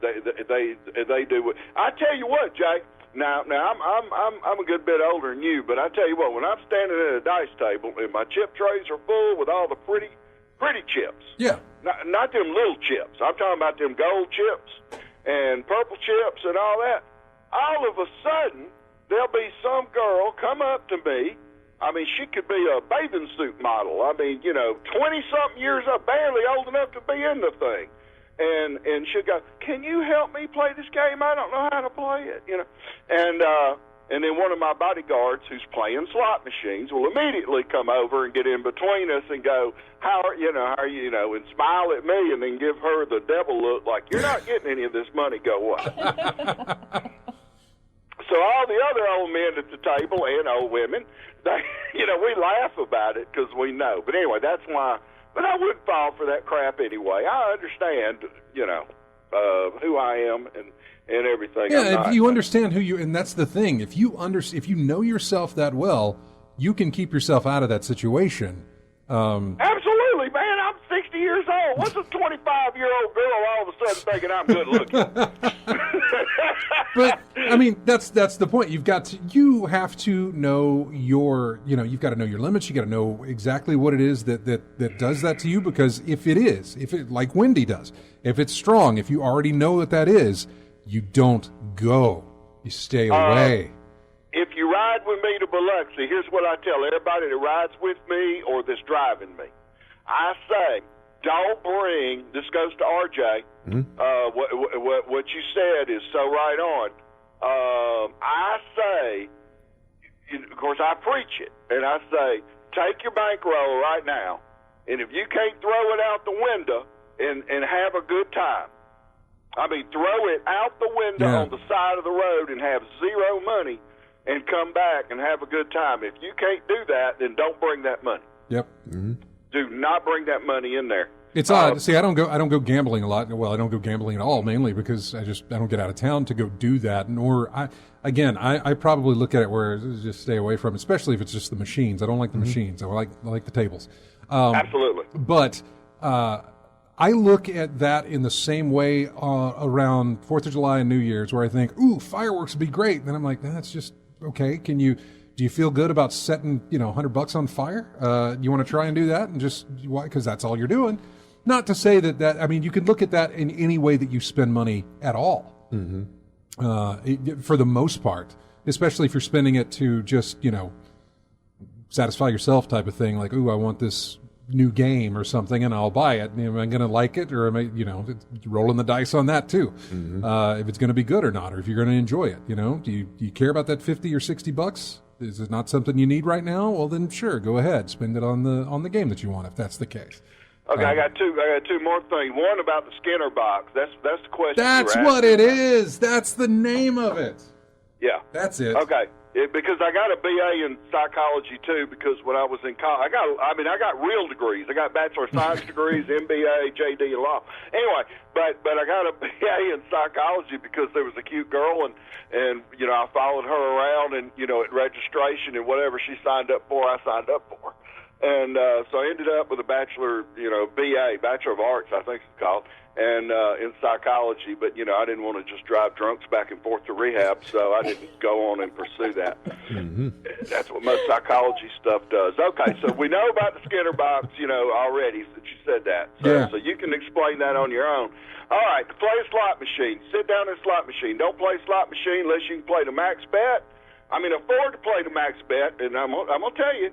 do what I tell you what, Jay. Now I'm a good bit older than you, but I tell you what, when I'm standing at a dice table and my chip trays are full with all the pretty chips. Yeah. Not them little chips. I'm talking about them gold chips and purple chips and all that. All of a sudden, there'll be some girl come up to me. I mean, she could be a bathing suit model. I mean, 20-something years old, barely old enough to be in the thing. And she'll go, can you help me play this game? I don't know how to play it, And And then one of my bodyguards who's playing slot machines will immediately come over and get in between us and go, how are you, and smile at me and then give her the devil look like, you're not getting any of this money, go away. So all the other old men at the table and old women, they, we laugh about it because we know. But anyway, that's why. But I wouldn't fall for that crap anyway. I understand, who I am and everything. Yeah, if you understand who you, and that's the thing. If you know yourself that well, you can keep yourself out of that situation. Absolutely, man. I'm 60 years old. What's a 25-year-old girl all of a sudden thinking I'm good looking? But I mean, that's the point. You have to know you've got to know your limits. You got to know exactly what it is that does that to you. Because if it like Wendy does, if it's strong, if you already know what that is, you don't go. You stay away. If you ride with me to Biloxi, here's what I tell everybody that rides with me or that's driving me. I say, don't bring, this goes to RJ, what you said is so right on. I say, of course I preach it, and I say, take your bankroll right now, and if you can't throw it out the window and have a good time, I mean, throw it out the window on the side of the road and have zero money and come back and have a good time. If you can't do that, then don't bring that money. Yep. Mm-hmm. Do not bring that money in there. It's odd. See, I don't go gambling a lot. Well, I don't go gambling at all, mainly because I don't get out of town to go do that. Nor I probably look at it where just stay away from it, especially if it's just the machines. I don't like the machines. I like the tables. Absolutely. But I look at that in the same way around 4th of July and New Year's, where I think, ooh, fireworks would be great. And then I'm like, that's just okay. Do you feel good about setting, $100 on fire? You want to try and do that? And just, why? Because that's all you're doing. Not to say that, I mean, you could look at that in any way that you spend money at all. Mm-hmm. For the most part, especially if you're spending it to just, satisfy yourself type of thing. Like, ooh, I want this new game or something and I'll buy it. Am I going to like it, or am I, rolling the dice on that too? Mm-hmm. If it's going to be good or not, or if you're going to enjoy it, do you care about that $50 or $60? Is it not something you need right now? Well, then sure, go ahead, spend it on the game that you want, if that's the case. Okay, I got two more things. One about the Skinner box. That's the question. That's what it is. That's the name of it. Yeah, that's it. Okay. Because I got a BA in psychology too. Because when I was in college, I got real degrees. I got Bachelor of Science degrees, MBA, JD in law. Anyway, but I got a BA in psychology because there was a cute girl, and I followed her around, and at registration and whatever she signed up for, I signed up for. And so I ended up with a bachelor, BA, Bachelor of Arts, I think it's called, and in psychology. But, I didn't want to just drive drunks back and forth to rehab, so I didn't go on and pursue that. Mm-hmm. That's what most psychology stuff does. Okay, so we know about the Skinner box, already, since you said that. So you can explain that on your own. All right, to play a slot machine, sit down in a slot machine. Don't play a slot machine unless you can play the max bet. Afford to play the max bet, and I'm going to tell you,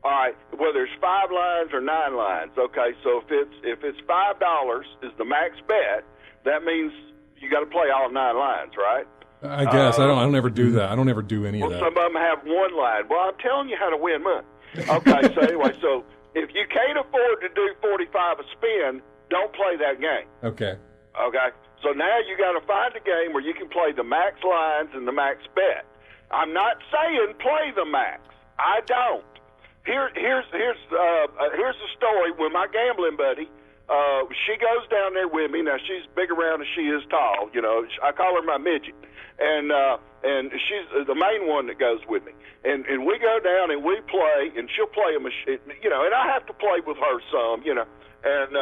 all right, whether it's 5 lines or 9 lines. Okay, so if it's $5 is the max bet, that means you got to play all 9 lines, right? I guess I don't ever do that. I don't ever do any of that. Some of them have 1 line. Well, I'm telling you how to win money. Okay, so anyway, so if you can't afford to do 45 a spin, don't play that game. Okay. Okay, so now you got to find a game where you can play the max lines and the max bet. I'm not saying play the max. I don't. Here's the story with my gambling buddy. She goes down there with me. Now she's big around and she is tall. I call her my midget, and she's the main one that goes with me. And we go down and we play, and she'll play a machine. And I have to play with her some. And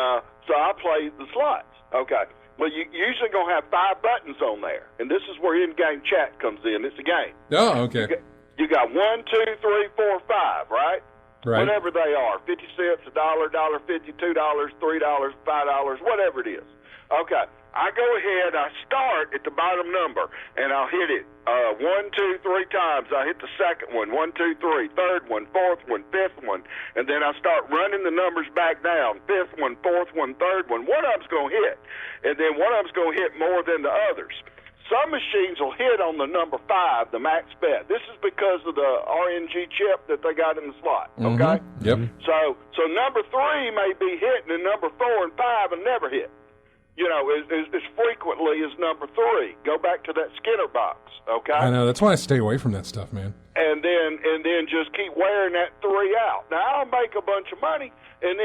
so I play the slots. Okay. Well, you usually gonna have 5 buttons on there, and this is where in-game chat comes in. It's a game. Oh, okay. You got 1, 2, 3, 4, 5, right? Right. Whatever they are, 50 cents, $1, $1.50, $2, $3, $5, whatever it is. Okay, I go ahead, I start at the bottom number, and I'll hit it 1, 2, 3 times. I hit the second one, 1, 2, 3, third one, fourth one, fifth one, and then I start running the numbers back down, fifth one, fourth one, third one. One of them's going to hit, and then one of them's going to hit more than the others. some machines will hit on the number 5, the max bet. This is because of the RNG chip that they got in the slot. Okay. Yep. So number 3 may be hitting, and number 4 and 5 will never hit. You know, as frequently as number 3. Go back to that Skinner box. Okay. I know. That's why I stay away from that stuff, man. And then just keep wearing that 3 out. Now I'll make a bunch of money, and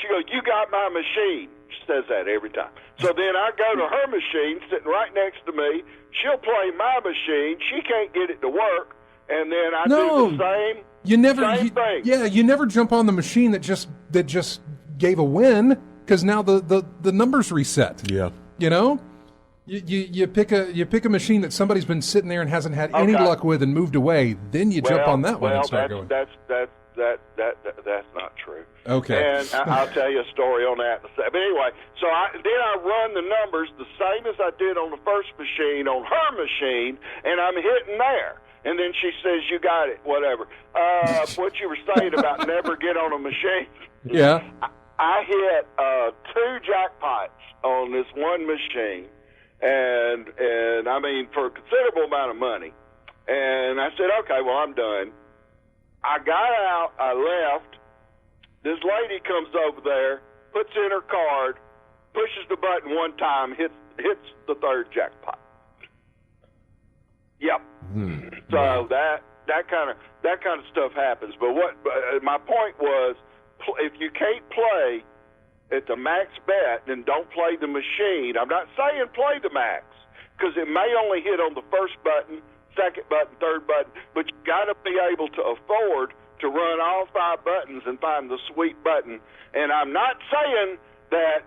she goes, "You got my machine." She says that every time. So then I go to her machine, sitting right next to me. She'll play my machine. She can't get it to work, and then I do the same. Same thing. Yeah, you never jump on the machine that just gave a win, because now the numbers reset. Yeah. You know. You pick a machine that somebody's been sitting there and hasn't had any luck with and moved away. Then you jump on that one and start going. That's not true. Okay. And I'll tell you a story on that in a second. But anyway, so I run the numbers the same as I did on the first machine on her machine, and I'm hitting there. And then she says, "You got it, whatever." What you were saying about never get on a machine. Yeah. I hit 2 jackpots on this one machine. And I mean, for a considerable amount of money. And I said, okay, well, I'm done. I got out, I left. This lady comes over there, puts in her card, pushes the button one time, hits the 3rd jackpot. Yep. So that kind of stuff happens. But my point was, if you can't play at the max bet, then don't play the machine. I'm not saying play the max, because it may only hit on the first button, 2nd button, 3rd button, but you got to be able to afford to run all 5 buttons and find the sweet button. And I'm not saying that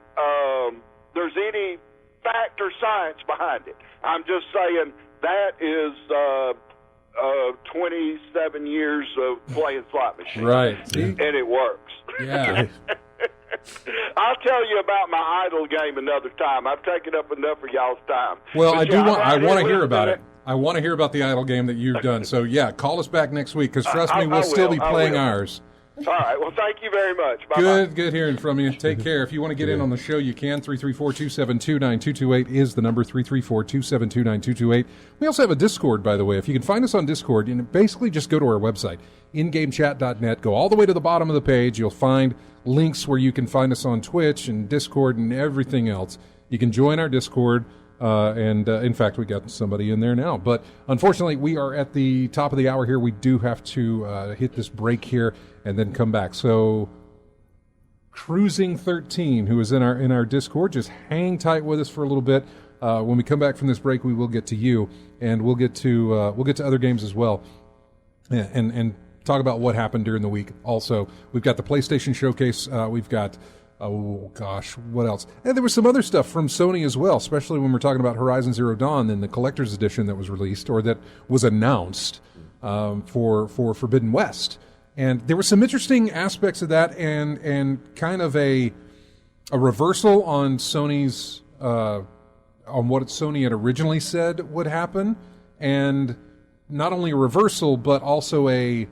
there's any fact or science behind it. I'm just saying that is 27 years of playing slot machines. Right. And it works. Yeah. I'll tell you about my idle game another time. I've taken up enough of y'all's time. Well, But I want to hear about listening it. I want to hear about the idle game that you've done. So, yeah, call us back next week, because trust me, I we'll still will. be I playing will. ours. All right. Well, thank you very much. Bye-bye. Good hearing from you. Take care. If you want to get in on the show, you can. 334-272-9228 is the number, 334-272-9228. We also have a Discord, by the way. If you can find us on Discord, basically just go to our website, ingamechat.net. Go all the way to the bottom of the page. You'll find links where you can find us on Twitch and Discord and everything else. You can join our Discord. In fact, we got somebody in there now. But unfortunately, we are at the top of the hour here. We do have to hit this break here and then come back. So, Cruising 13, who is in our Discord, just hang tight with us for a little bit. When we come back from this break, we will get to you, and we'll get to other games as well, and talk about what happened during the week. Also, we've got the PlayStation Showcase. We've got. Oh, gosh, what else? And there was some other stuff from Sony as well, especially when we're talking about Horizon Zero Dawn and the collector's edition that was released, or that was announced for Forbidden West. And there were some interesting aspects of that, and kind of a reversal on Sony's, on what Sony had originally said would happen. And not only a reversal, but also a,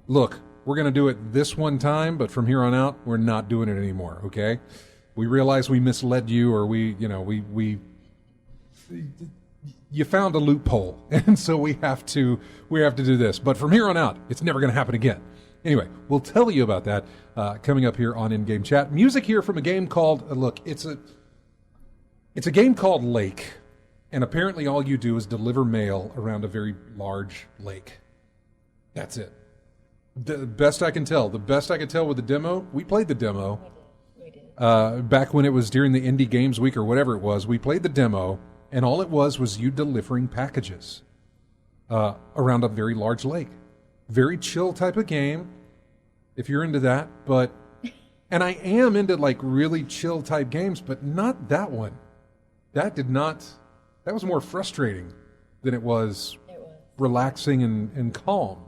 look, we're going to do it this one time, but from here on out, we're not doing it anymore, okay? We realize we misled you, or you found a loophole, and so we have to do this. But from here on out, it's never going to happen again. Anyway, we'll tell you about that coming up here on In-Game Chat. Music here from a game called, it's a game called Lake, and apparently all you do is deliver mail around a very large lake. That's it. The best I can tell with the demo, we played the demo. We did. Back when it was during the Indie Games Week or whatever it was, we played the demo, and all it was you delivering packages around a very large lake. Very chill type of game, if you're into that. But, and I am into like really chill type games, but not that one. That was more frustrating than it was relaxing and calm.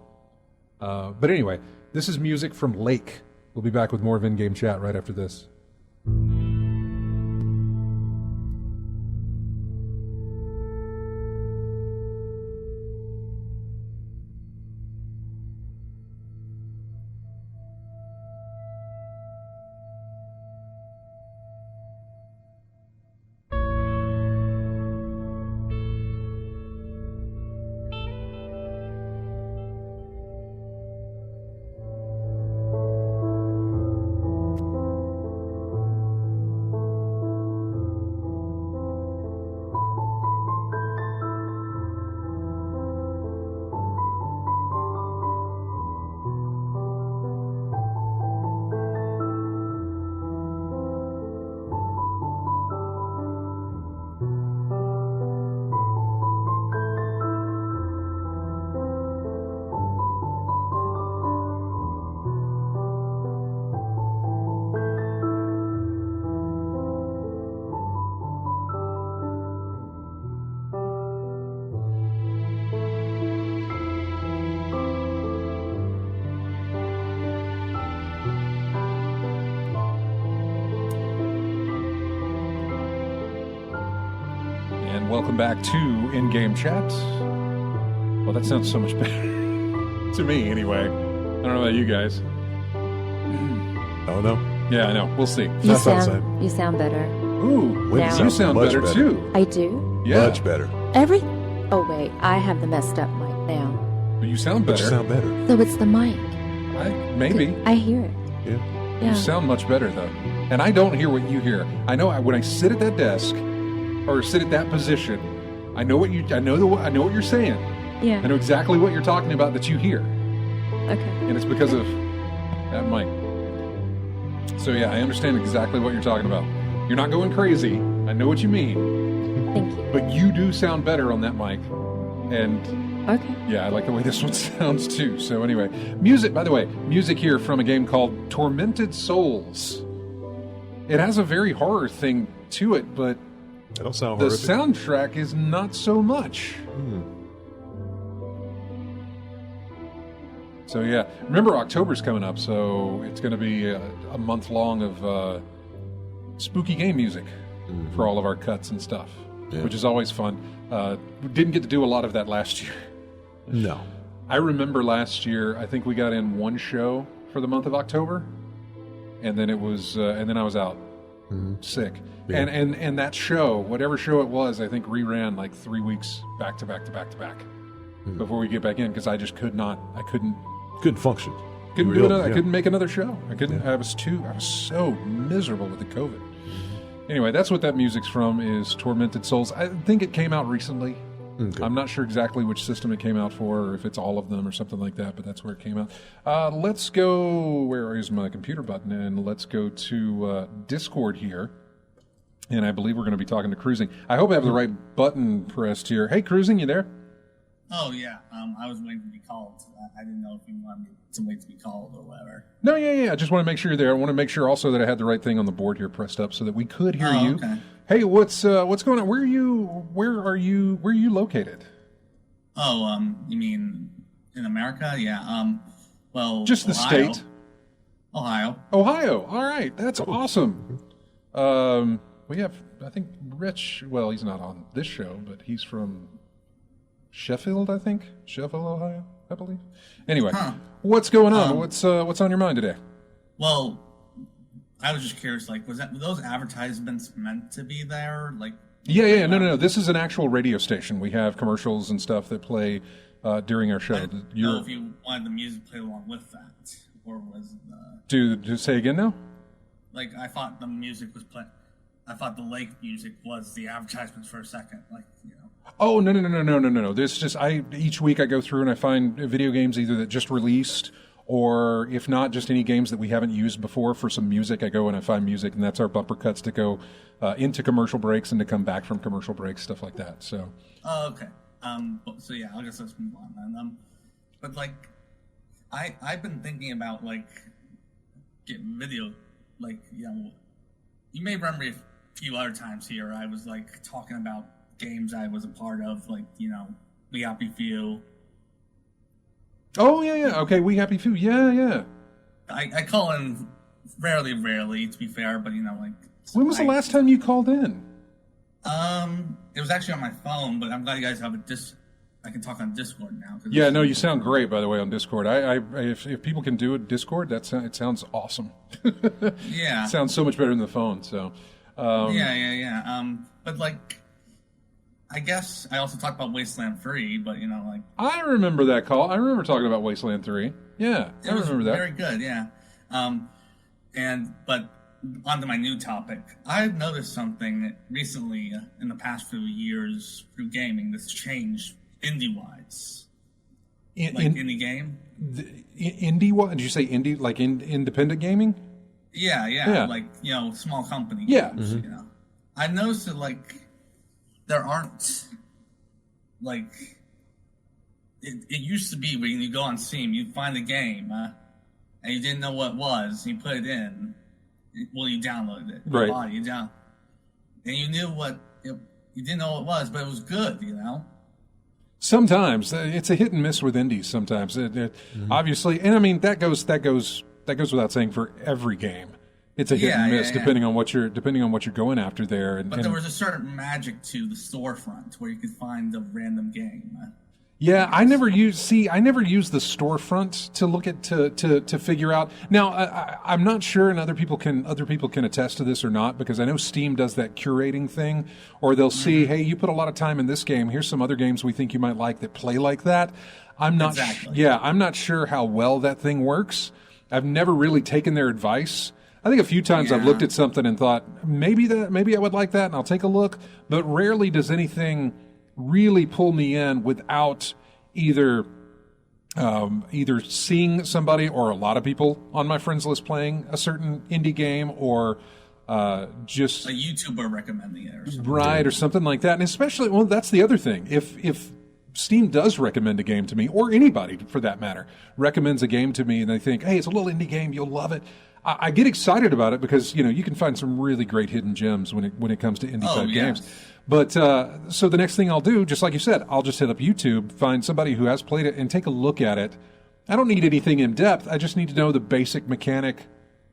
But anyway, this is music from Lake. We'll be back with more of In-Game Chat right after this. and welcome back to In-Game Chat. Well, that sounds so much better. To me, anyway. I don't know about you guys. Oh, no? Yeah, I know. We'll see. You sound better. Ooh, Now. you sound Much better, too. I do. Yeah. Much better. Oh wait, I have the messed up mic now. But you sound better. You sound better. So it's the mic. Maybe. I hear it. Yeah. Yeah. You sound much better, though. And I don't hear what you hear. I know when I sit at that desk or sit at that position, I know what you're saying. Yeah. I know exactly what you're talking about that you hear. Okay. And it's because of that mic. So yeah, I understand exactly what you're talking about. You're not going crazy. I know what you mean. Thank you. But you do sound better on that mic. And Okay. yeah, I like the way this one sounds too. So anyway, music, by the way, music here from a game called Tormented Souls. It has a very horror thing to it, but That don't sound the horrific. soundtrack is not so much. So yeah, remember October's coming up, so it's going to be a month long of spooky game music for all of our cuts and stuff, which is always fun. We didn't get to do a lot of that last year. No. I remember last year, I think we got in one show for the month of October, and then and then I was out sick. Yeah. And that show, whatever show it was, I think reran like 3 weeks back to back to back to back before we get back in because I just couldn't function. Couldn't You do were another. ill, I yeah. couldn't make another show. I couldn't. I was so miserable with the COVID. Anyway, that's what that music's from. Is Tormented Souls. I think it came out recently. Okay. I'm not sure exactly which system it came out for, or if it's all of them or something like that. But that's where it came out. Let's go. Where is my computer button? And let's go to Discord here. And I believe we're going to be talking to Cruising. I hope I have the right button pressed here. Hey, Cruising, you there? Oh, yeah. I was waiting to be called. I didn't know if you wanted me to wait to be called or whatever. No, yeah. I just want to make sure you're there. I want to make sure also that I had the right thing on the board here pressed up so that we could hear you. Okay. Hey, what's going on? Where are you located? Oh, you mean in America? Yeah. Well, Just the Ohio. state. Ohio. Ohio. All right. That's awesome. We have, I think, Rich, well, he's not on this show, but he's from Sheffield, I think. Sheffield, Ohio, I believe. Anyway, what's going on? What's on your mind today? Well, I was just curious, like, were those advertisements meant to be there? Like, Yeah. No. This is an actual radio station. We have commercials and stuff that play during our show. I didn't know if you wanted the music to play along with that, or was Do say again now? like, I thought the music was playing. I thought the lake music was the advertisements for a second, like, you know. Oh, no. This just each week I go through and I find video games either that just released or if not just any games that we haven't used before for some music. I go and I find music, and that's our bumper cuts to go into commercial breaks and to come back from commercial breaks, stuff like that. So. Oh, okay. So yeah, I guess let's move on then. But like, I've been thinking about like getting video, like, you know, you may remember a few other times here I was like talking about games I was a part of, like, you know, We Happy Few. Oh yeah. Okay, We Happy Few. Yeah. I call in rarely, to be fair, but you know, like. When was the last time you called in? It was actually on my phone, but I'm glad you guys have I can talk on Discord now. Yeah, no, you sound great, by the way, on Discord. If people can do it Discord, it sounds awesome. Yeah. It sounds so much better than the phone. So. Yeah. But like, I guess I also talked about Wasteland 3, but you know, like. I remember that call. I remember talking about Wasteland 3. Yeah, I remember that. Very good, yeah. But onto my new topic. I've noticed something recently in the past few years through gaming that's changed indie-wise. Indie game? Indie what? Did you say indie, like independent gaming? Yeah. Like, you know, small company Yeah. games, you know. I noticed that, like, there aren't, like, it used to be when you go on Steam, you'd find a game, and you didn't know what it was, and you put it in. Well, you downloaded it. Right. And you knew you didn't know what it was, but it was good, you know? Sometimes it's a hit and miss with indies. Sometimes, obviously, and I mean that goes without saying for every game. it's a hit and miss yeah. depending on what you're going after there. But there was a certain magic to the storefront where you could find a random game. Yeah, I never use the storefront to look at to figure out. Now, I'm not sure, and other people can attest to this or not, because I know Steam does that curating thing, or they'll see, hey, you put a lot of time in this game. Here's some other games we think you might like that play like that. I'm not sure how well that thing works. I've never really taken their advice. I think a few times I've looked at something and thought maybe I would like that, and I'll take a look. But rarely does anything really pull me in without either seeing somebody or a lot of people on my friends list playing a certain indie game, or just a YouTuber recommending it or something. Right, or something like that. And especially, well, that's the other thing. If Steam does recommend a game to me, or anybody for that matter recommends a game to me, and they think, hey, it's a little indie game, you'll love it, I get excited about it, because you can find some really great hidden gems when it comes to indie type games. But so the next thing I'll do, just like you said, I'll just hit up YouTube, find somebody who has played it, and take a look at it. I don't need anything in depth. I just need to know the basic mechanic,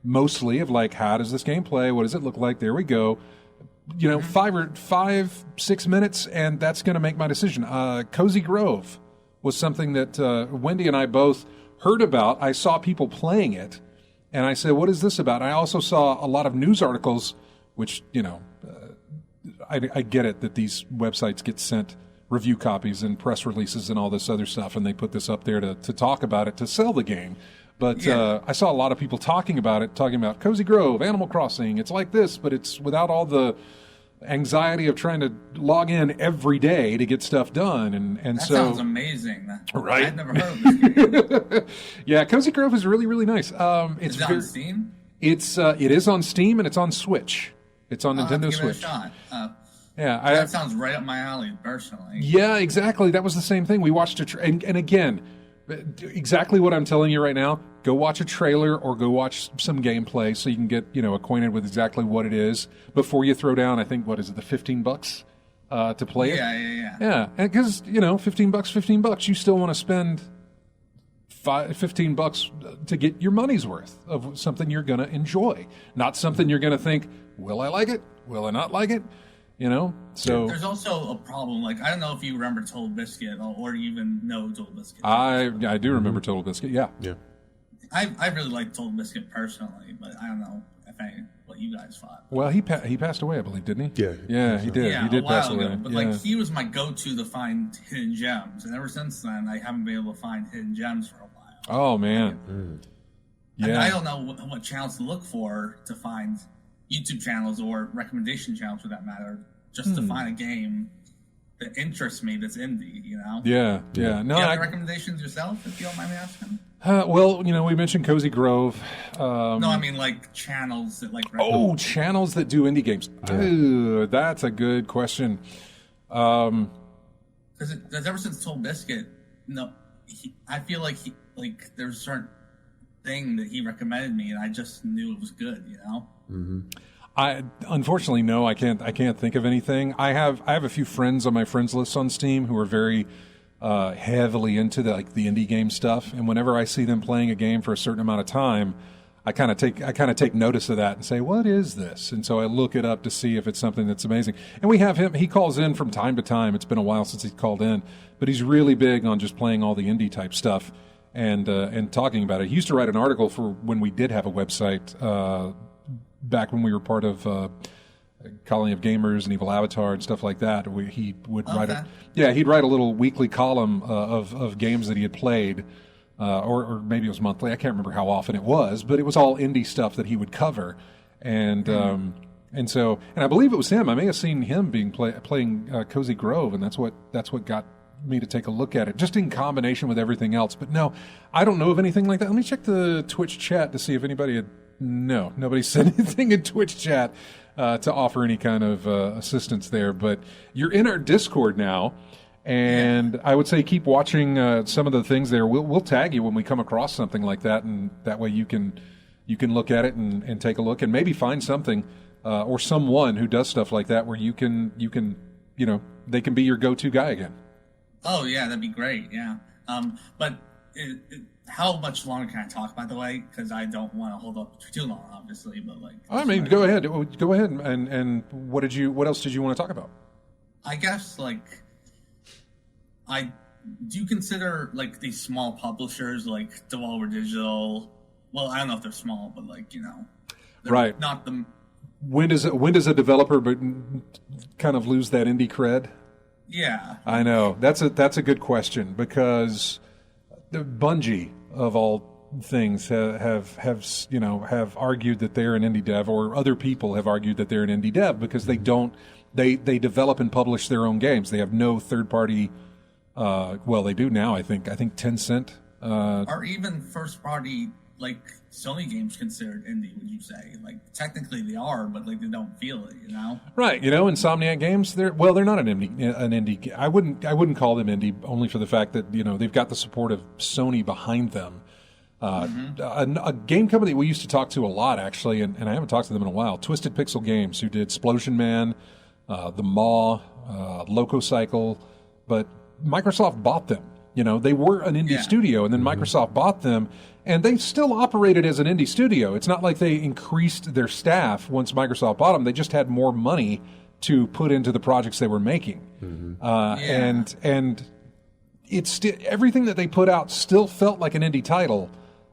mostly, of like, how does this game play? What does it look like? There we go. 5-6 minutes, and that's going to make my decision. Cozy Grove was something that Wendy and I both heard about. I saw people playing it, and I said, what is this about? I also saw a lot of news articles, which, I get it that these websites get sent review copies and press releases and all this other stuff, and they put this up there to talk about it, to sell the game. But I saw a lot of people talking about Cozy Grove, Animal Crossing. It's like this, but it's without all the anxiety of trying to log in every day to get stuff done. And that so sounds amazing. Right? I've never heard of this game. Yeah, Cozy Grove is really, really nice. Is it on Steam? It is on Steam, and it's on Switch. It's on Nintendo Switch. Give it a shot. That sounds right up my alley, personally. Yeah, exactly. That was the same thing. We watched and again, exactly what I'm telling you right now. Go watch a trailer or go watch some gameplay so you can get Mm-hmm. acquainted with exactly what it is before you throw down. I think the $15 to play it. Yeah, and because $15, you still want to spend $15 to get your money's worth of something you're going to enjoy, not something you're going to think, will I like it? Will I not like it? So there's also a problem. Like, I don't know if you remember Total Biscuit or even know Total Biscuit. I do remember Total Biscuit. Yeah. I really like Total Biscuit personally, but I don't know what you guys thought. Well, he passed away, I believe, didn't he? Yeah, he did. Yeah, he did pass away. Ago, but he was my go-to to find hidden gems, and ever since then, I haven't been able to find hidden gems for a while. Oh man. Yeah. And I don't know what channels to look for to find YouTube channels or recommendation channels for that matter, just to find a game that interests me that's indie, Yeah. No, do you have any recommendations yourself, if you don't mind me asking? Well, we mentioned Cozy Grove. No, I mean like channels that like. Channels that do indie games. Yeah. That's a good question. Because ever since Total Biscuit, I feel like there's a certain thing that he recommended me, and I just knew it was good. Mm-hmm. I unfortunately no, I can't think of anything. I have a few friends on my friends list on Steam who are very heavily into the indie game stuff, and whenever I see them playing a game for a certain amount of time, I kind of take notice of that and say, what is this? And so I look it up to see if it's something that's amazing. And we have him. He calls in from time to time. It's been a while since he's called in, but he's really big on just playing all the indie type stuff and talking about it. He used to write an article for when we did have a website back when we were part of Colony of Gamers and Evil Avatar and stuff like that. He would write he'd write a little weekly column of games that he had played, or maybe it was monthly. I can't remember how often it was, but it was all indie stuff that he would cover, and I believe it was him. I may have seen him playing Cozy Grove, and that's what got me to take a look at it, just in combination with everything else. But no, I don't know of anything like that. Let me check the Twitch chat to see if anybody had. No, nobody said anything in Twitch chat to offer any kind of assistance there. But you're in our Discord now, and I would say keep watching some of the things there. We'll tag you when we come across something like that, and that way you can look at it and take a look and maybe find something or someone who does stuff like that where you can they can be your go-to guy again. Oh yeah, that'd be great. Yeah, but how much longer can I talk, by the way? Because I don't want to hold up for too long, obviously. But like, I mean, go ahead. Go ahead. And what else did you want to talk about? I guess like, do you consider like these small publishers like Devolver Digital? Well, I don't know if they're small, but like they're right? Not the. When does a developer kind of lose that indie cred? Yeah, I know that's a good question, because the Bungie of all things have argued that they're an indie dev, or other people have argued that they're an indie dev because they develop and publish their own games. They have no third party. Well, they do now. I think Tencent. Or even first party like Sony games considered indie? Would you say like technically they are, but like they don't feel it, Right. Insomniac Games. They're not an indie. I wouldn't call them indie, only for the fact that they've got the support of Sony behind them. A game company we used to talk to a lot, actually, and I haven't talked to them in a while. Twisted Pixel Games, who did Splosion Man, the Maw, Loco Cycle, but Microsoft bought them. They were an indie studio, and then Microsoft bought them, and they still operated as an indie studio. It's not like they increased their staff once Microsoft bought them. They just had more money to put into the projects they were making. And it's everything that they put out still felt like an indie title,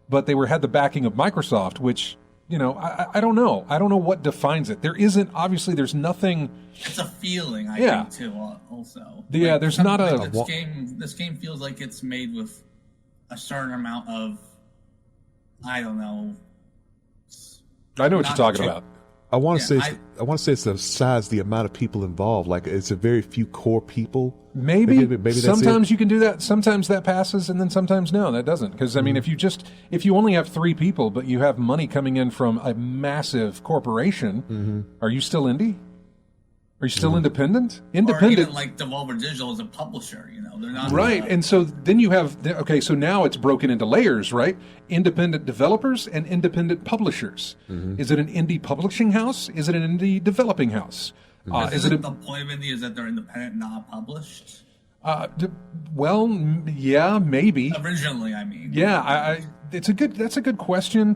but they had the backing of Microsoft, which I don't know. I don't know what defines it. There's nothing. It's a feeling, I think, too. Also, there's not a. This game feels like it's made with a certain amount of. I don't know. I know what you're talking about. I want to say it's the amount of people involved. Like it's a very few core people. Maybe sometimes you can do that. Sometimes that passes, and then sometimes no, that doesn't. Because I mean, if you only have 3 people, but you have money coming in from a massive corporation, are you still indie? Are you still independent? Or even like Devolver Digital is a publisher, they're not right. And so then you have so now it's broken into layers, right? Independent developers and independent publishers. Is it an indie publishing house? Is it an indie developing house? Is it the point of indie is that they're independent, not published? Well, yeah, maybe. Originally, I mean. Yeah, that's a good question.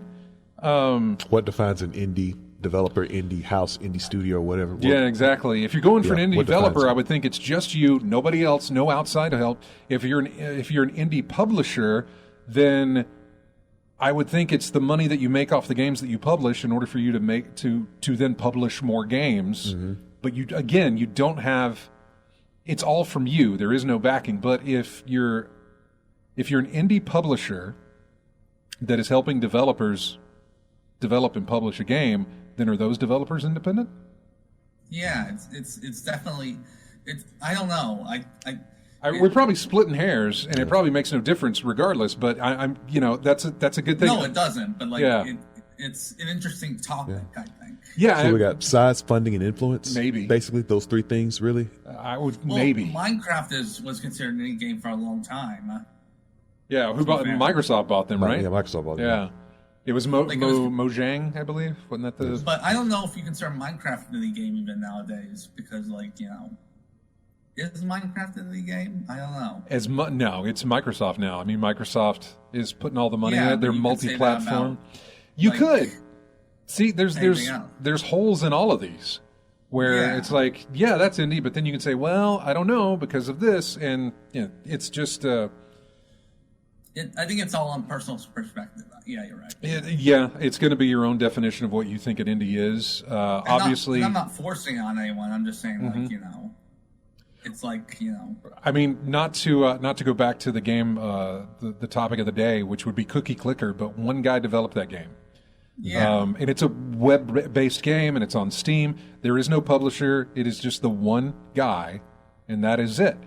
What defines an indie developer, indie house, indie studio, or whatever? Yeah, exactly. If you're going for an indie developer, I would think it's just you, nobody else, no outside help. If you're an indie publisher, then I would think it's the money that you make off the games that you publish in order for you to then publish more games. But you don't have. It's all from you. There is no backing. But if you're an indie publisher that is helping developers develop and publish a game, then are those developers independent? Yeah, it's definitely. I don't know. We're probably splitting hairs, and it probably makes no difference regardless. But I'm that's a good thing. No, it doesn't. But it's an interesting topic. I think. Yeah. So we got size, funding, and influence. Maybe basically those 3 things. Really, maybe. Minecraft was considered an indie game for a long time. Yeah, Microsoft bought them, right? Yeah, Microsoft bought them. Yeah. It was Mojang, I believe. Wasn't that the? But I don't know if you consider Minecraft an indie game even nowadays, because is Minecraft an indie game? I don't know. No, it's Microsoft now. I mean, Microsoft is putting all the money in it. They're multi-platform. You could see there's holes in all of these where it's like, that's indie, but then you can say, well, I don't know because of this, and it's just. I think it's all on personal perspective. Yeah, you're right. It's going to be your own definition of what you think an indie is. Obviously, I'm not forcing it on anyone. I'm just saying, it's like I mean, not to go back to the game, the topic of the day, which would be Cookie Clicker, but one guy developed that game. Yeah. And it's a web-based game, and it's on Steam. There is no publisher. It is just the one guy, and that is it.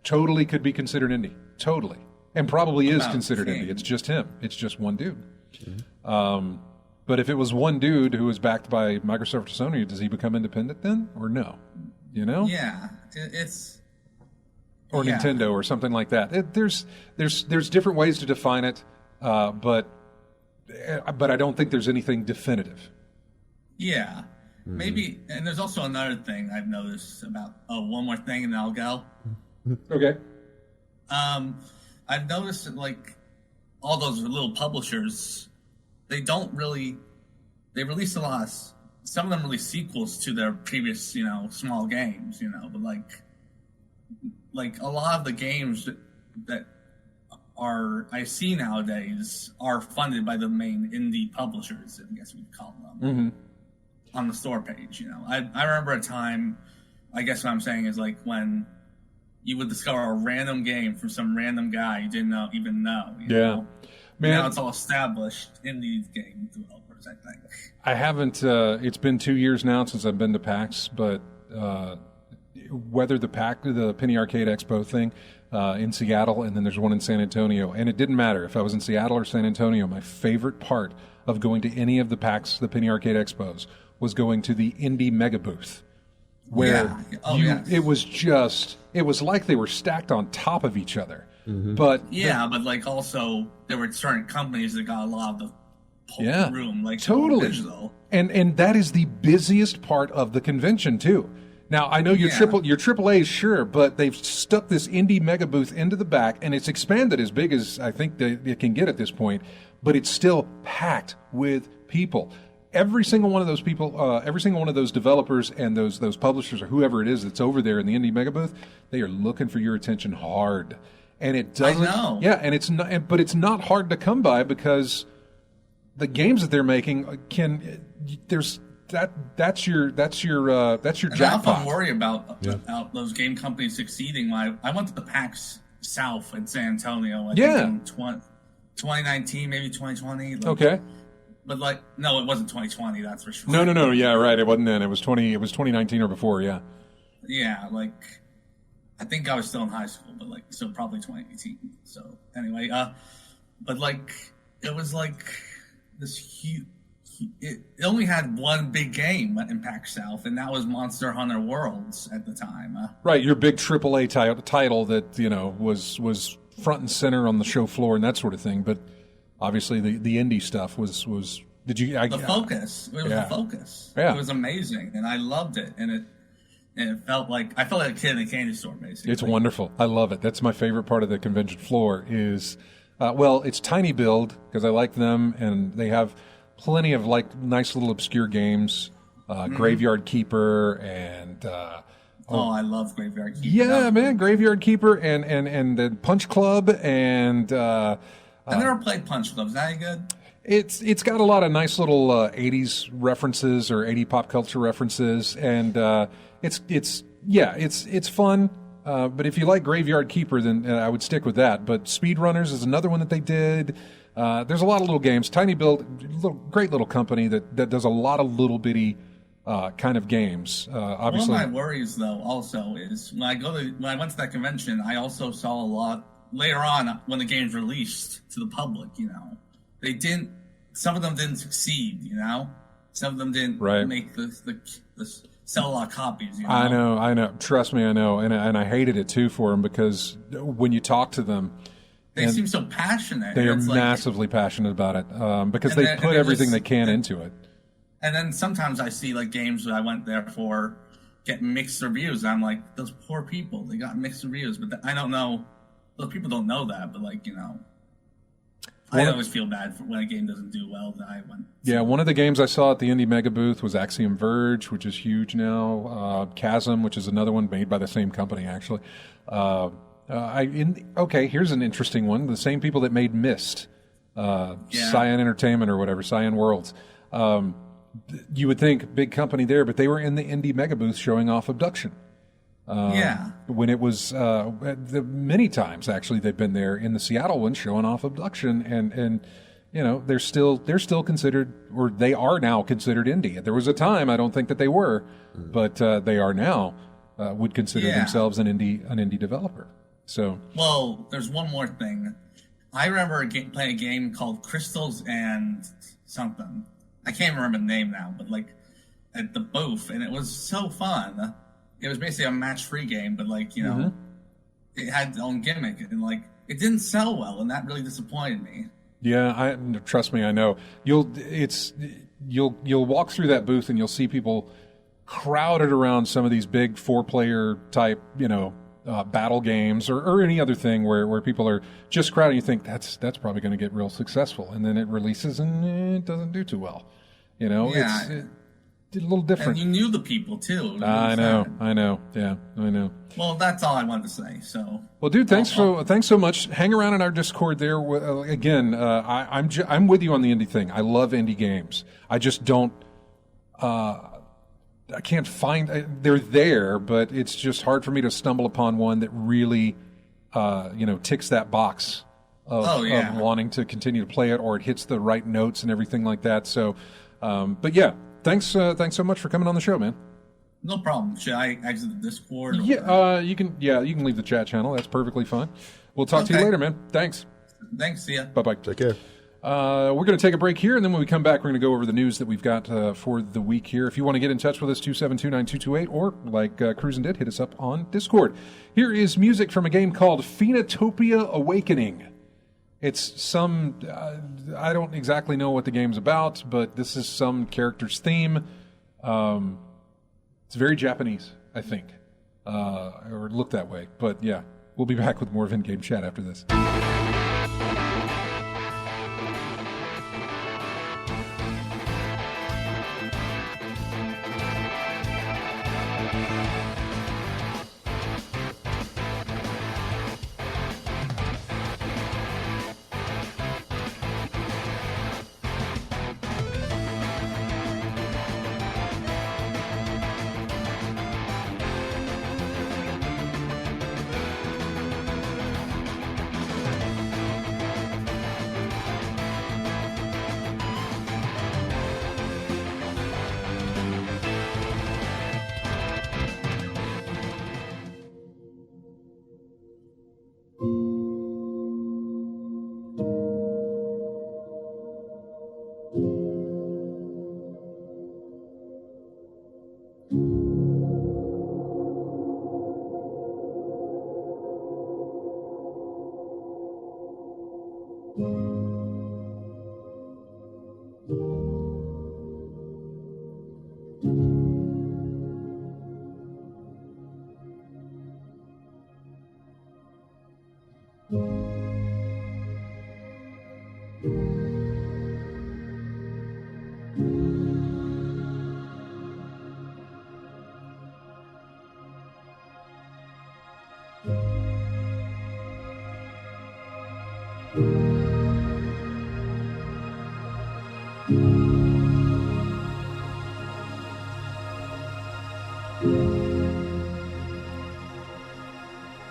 Totally could be considered indie. Totally. And probably is considered indie. It's just him. It's just one dude. But if it was one dude who was backed by Microsoft or Sony, does he become independent then, or no? Yeah, it's. Or Nintendo or something like that. There's different ways to define it, but I don't think there's anything definitive. Yeah, maybe. And there's also another thing I've noticed about. Oh, one more thing, and then I'll go. Okay. I've noticed that, like, all those little publishers, they release a lot of, some of them release sequels to their previous, small games, but like a lot of the games that I see nowadays are funded by the main indie publishers, I guess we'd call them, on the store page, I remember a time, I guess what I'm saying is like when you would discover a random game from some random guy you didn't even know. You know? Man, now it's all established indie game developers, I think. I haven't. It's been 2 years now since I've been to PAX, but whether the Penny Arcade Expo thing in Seattle, and then there's one in San Antonio, and it didn't matter if I was in Seattle or San Antonio. My favorite part of going to any of the PAX, the Penny Arcade Expos, was going to the indie mega booth, where it was like they were stacked on top of each other. But but like also there were certain companies that got a lot of the whole room, like totally digital. And that is the busiest part of the convention too. Now I know your AAAs, sure, but they've stuck this indie mega booth into the back, and it's expanded as big as I think it can get at this point. But it's still packed with people. Every single one of those people, every single one of those developers and those publishers or whoever it is that's over there in the indie mega booth, they are looking for your attention hard. And it doesn't. I know. Yeah, and it's not. But it's not hard to come by because the games that they're making That's your jackpot. I'm worried about those game companies succeeding. I went to the PAX South in San Antonio. I think in 2019, maybe 2020. Okay. But no, it wasn't 2020. That's for sure. No. Yeah, right. It wasn't then. It was 2019 or before. Yeah. Yeah, I think I was still in high school, but so probably 2018. So anyway, but it was this huge. It only had one big game in PAX South, and that was Monster Hunter Worlds at the time. Right, your big AAA title that was front and center on the show floor and that sort of thing. But obviously, the indie stuff was. Did you? The focus. It was the focus. Yeah. It was amazing, and I loved it, and it felt like I felt like a kid in a candy store, basically. It's wonderful. I love it. That's my favorite part of the convention floor. Is it's Tiny Build because I like them, and they have plenty of nice little obscure games, Graveyard Keeper and I love Graveyard Keeper. Yeah, man, Graveyard Keeper and the Punch Club and I never played Punch Club. Is that any good? It's got a lot of nice little 80s references or 80 pop culture references, and it's fun. But if you like Graveyard Keeper, then I would stick with that. But Speedrunners is another one that they did. There's a lot of little games. Tiny Build, great little company that does a lot of little bitty kind of games. Obviously, one of my worries though also is when I went to that convention, I also saw a lot later on when the game's released to the public. Some of them didn't succeed. Some of them didn't make the sell a lot of copies. I know. Trust me, I know, and I hated it too for them because when you talk to them. They seem so passionate. They are massively passionate about it because they put everything they can into it. And then sometimes I see games that I went there for get mixed reviews. And I'm like, those poor people, they got mixed reviews. But I don't know. Those people don't know that. But I always feel bad for when a game doesn't do well. That I went. Yeah, one of the games I saw at the Indie Mega booth was Axiom Verge, which is huge now. Chasm, which is another one made by the same company actually. Here's an interesting one. The same people that made Myst, Cyan Entertainment or whatever, Cyan Worlds. You would think big company there, but they were in the Indie Mega booth showing off Abduction. When it was many times actually they've been there in the Seattle one showing off Abduction, and they're still considered, or they are now considered indie. There was a time I don't think that they were, but they are now would consider themselves an indie developer. So, well, there's one more thing. I remember playing a game called Crystals and something. I can't remember the name now, but at the booth, and it was so fun. It was basically a match-free game, but it had its own gimmick, and it didn't sell well, and that really disappointed me. Yeah, trust me, I know. You'll walk through that booth and you'll see people crowded around some of these big 4-player type, battle games or any other thing where people are just crowding. You think that's probably going to get real successful, and then it releases and it doesn't do too well. You know, Yeah. it's a little different. And you knew the people too. I know. Yeah, I know. Well, that's all I wanted to say. So. Well, dude, thanks so much. Hang around in our Discord there. Again, I'm with you on the indie thing. I love indie games. I just don't. I can't find. They're there, but it's just hard for me to stumble upon one that really, ticks that box of wanting to continue to play it, or it hits the right notes and everything like that. So, but yeah, thanks so much for coming on the show, man. No problem. Should I exit the Discord? Yeah, you can leave the chat channel. That's perfectly fine. We'll talk to you later, man. Thanks. Thanks. See ya. Bye-bye. Take care. We're going to take a break here, and then when we come back, we're going to go over the news that we've got for the week here. If you want to get in touch with us, 272-9228, or like Cruisin' did, hit us up on Discord. Here is music from a game called Phoenotopia Awakening. It's some... I don't exactly know what the game's about, but this is some character's theme. It's very Japanese, I think, or look that way. But yeah, we'll be back with more of In-Game Chat after this.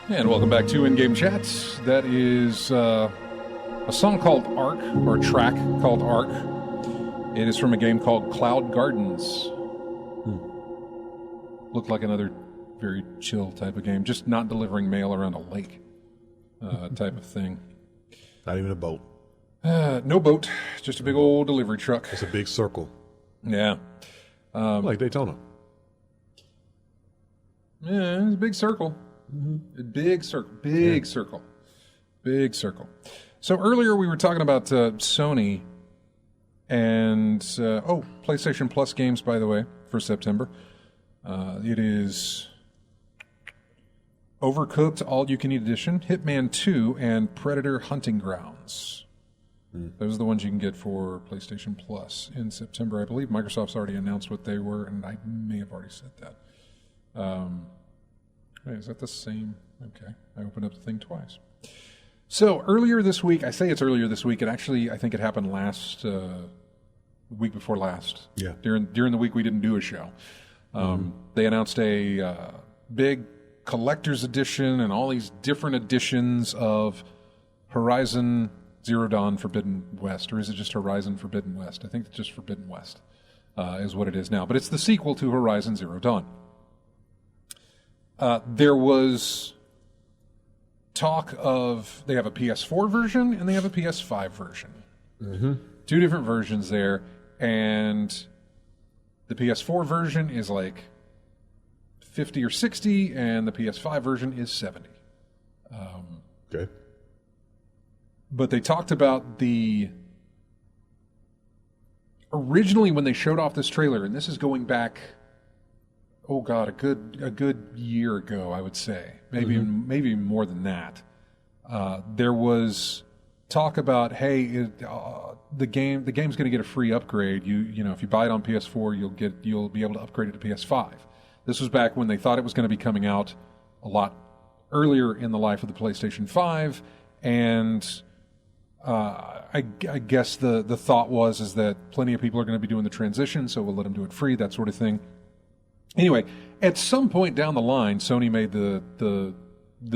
And welcome back to In-Game Chats. That is a song called Ark, or a track called Ark. It is from a game called Cloud Gardens. Looked like another very chill type of game, just not delivering mail around a lake type of thing. Not even a boat. No boat, just a big old delivery truck. It's a big circle. Yeah. Like Daytona. Yeah, it's a big circle. A big circle. Big circle. Big circle. So earlier we were talking about Sony and, PlayStation Plus games, by the way, for September. It is Overcooked All-You-Can-Eat Edition, Hitman 2, and Predator Hunting Grounds. Those are the ones you can get for PlayStation Plus in September. I believe Microsoft's already announced what they were, and I may have already said that. Wait, is that the same? Okay, I opened up the thing twice. So earlier this week, I say it's earlier this week, I think it happened last week before last. Yeah. During the week we didn't do a show. They announced a big collector's edition and all these different editions of Horizon Zero Dawn Forbidden West, or is it just Horizon Forbidden West? I think it's just Forbidden West is what it is now, but it's the sequel to Horizon Zero Dawn. There was talk of they have a PS4 version and they have a PS5 version. Two different versions there, and the PS4 version is like 50 or 60, and the PS5 version is 70. Okay. But they talked about originally when they showed off this trailer, and this is going back oh God, a good year ago, I would say, maybe more than that. There was talk about, hey, the game's going to get a free upgrade. You know, if you buy it on PS4, you'll be able to upgrade it to PS5. This was back when they thought it was going to be coming out a lot earlier in the life of the PlayStation 5, and I guess the thought is that plenty of people are going to be doing the transition, so we'll let them do it free, that sort of thing. Anyway, at some point down the line, Sony made the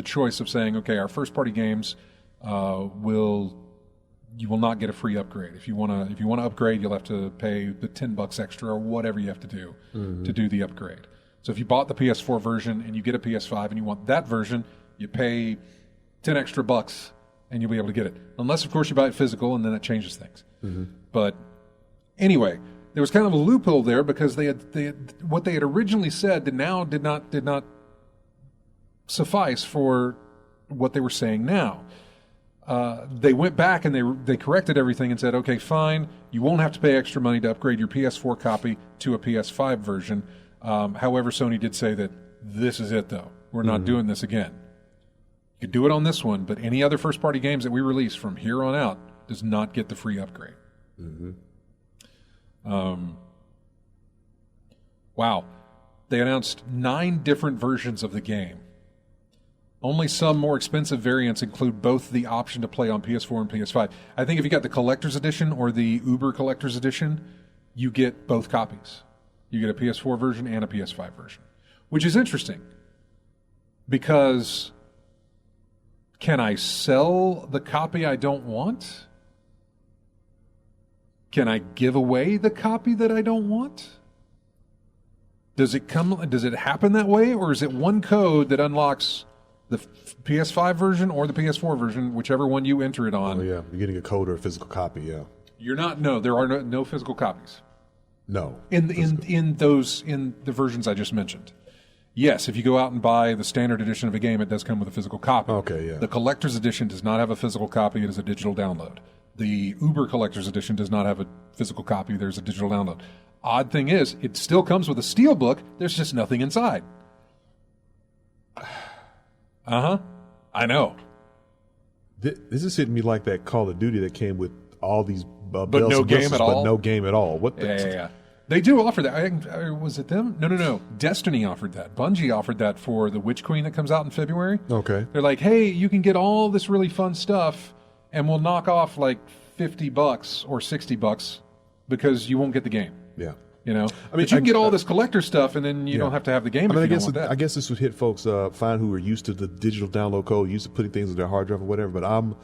choice of saying, okay, our first party games you will not get a free upgrade. If you want to upgrade, you'll have to pay the $10 extra or whatever you have to do to do the upgrade. So if you bought the PS4 version and you get a PS5 and you want that version, you pay 10 extra bucks and you'll be able to get it. Unless, of course, you buy it physical, and then it changes things. But anyway, there was kind of a loophole there because they had what they had originally said did not suffice for what they were saying now. They went back and they corrected everything and said, okay, fine, you won't have to pay extra money to upgrade your PS4 copy to a PS5 version. However, Sony did say that this is it, though. We're not doing this again. You can do it on this one, but any other first-party games that we release from here on out does not get the free upgrade. Wow. They announced 9 different versions of the game. Only some more expensive variants include both the option to play on PS4 and PS5. I think if you got the Collector's Edition or the Uber Collector's Edition, you get both copies. You get a PS4 version and a PS5 version, which is interesting because can I sell the copy I don't want? Can I give away the copy that I don't want? Does it happen that way, or is it one code that unlocks the PS5 version or the PS4 version, whichever one you enter it on? Oh yeah, you're getting a code or a physical copy. Yeah, you're not. No, there are no physical copies. No, in the versions I just mentioned. Yes, if you go out and buy the standard edition of a game, it does come with a physical copy. Okay, yeah. The collector's edition does not have a physical copy; it is a digital download. The Uber collector's edition does not have a physical copy; there's a digital download. Odd thing is, it still comes with a steelbook. There's just nothing inside. I know. This is hitting me like that Call of Duty that came with all these bells no and game whistles, at all? but no game at all. What? Yeah. They do offer that. Was it them? No. Destiny offered that. Bungie offered that for the Witch Queen that comes out in February. Okay. They're like, hey, you can get all this really fun stuff, and we'll knock off like $50 or $60 because you won't get the game. Yeah. You know, but you can get all this collector stuff, and then you don't have to have the game. I guess this would hit folks fine who are used to the digital download code, used to putting things on their hard drive or whatever. But I'm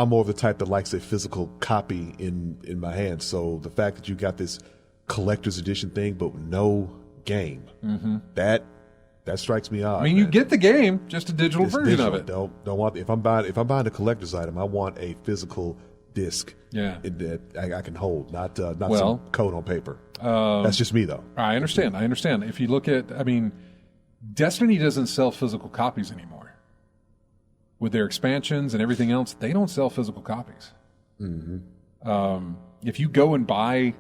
more of the type that likes a physical copy in my hand. So the fact that you got this collector's edition thing, but no game, that strikes me odd. I mean, you get the game, just a digital version of it. Don't want. If I'm buying a collector's item, I want a physical disc. Yeah, that I can hold, not some code on paper. That's just me, though. I understand. If you look at, Destiny doesn't sell physical copies anymore. With their expansions and everything else, they don't sell physical copies. If you go and buy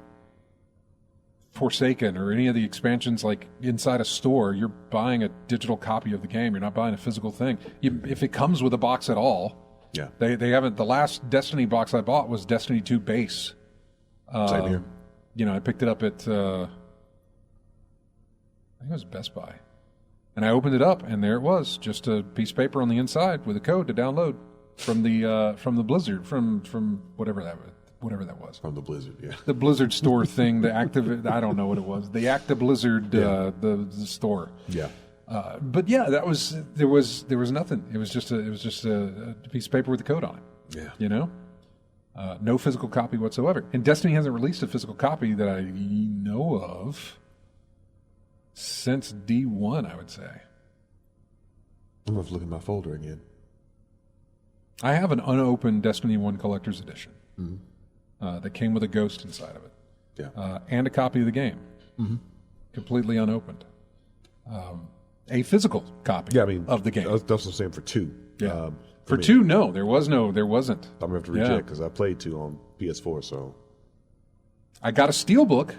Forsaken or any of the expansions like inside a store, you're buying a digital copy of the game. You're not buying a physical thing. If it comes with a box at all, yeah, they haven't. The last Destiny box I bought was Destiny 2 base. Same here. I picked it up at I think it was Best Buy, and I opened it up, and there it was, just a piece of paper on the inside with a code to download from the Blizzard from whatever that was. From the Blizzard, yeah. The Blizzard store thing, I don't know what it was. The Acta Blizzard, the store. Yeah. But yeah, there was nothing. It was just a piece of paper with a code on it. Yeah. You know? No physical copy whatsoever. And Destiny hasn't released a physical copy that I know of since D1, I would say. I'm going to look at my folder again. I have an unopened Destiny 1 Collector's Edition. That came with a ghost inside of it. Yeah. And a copy of the game. Completely unopened. A physical copy of the game. That's what I'm saying for 2. Yeah. For 2, no. There wasn't. I'm going to have to reject because I played 2 on PS4, so. I got a steelbook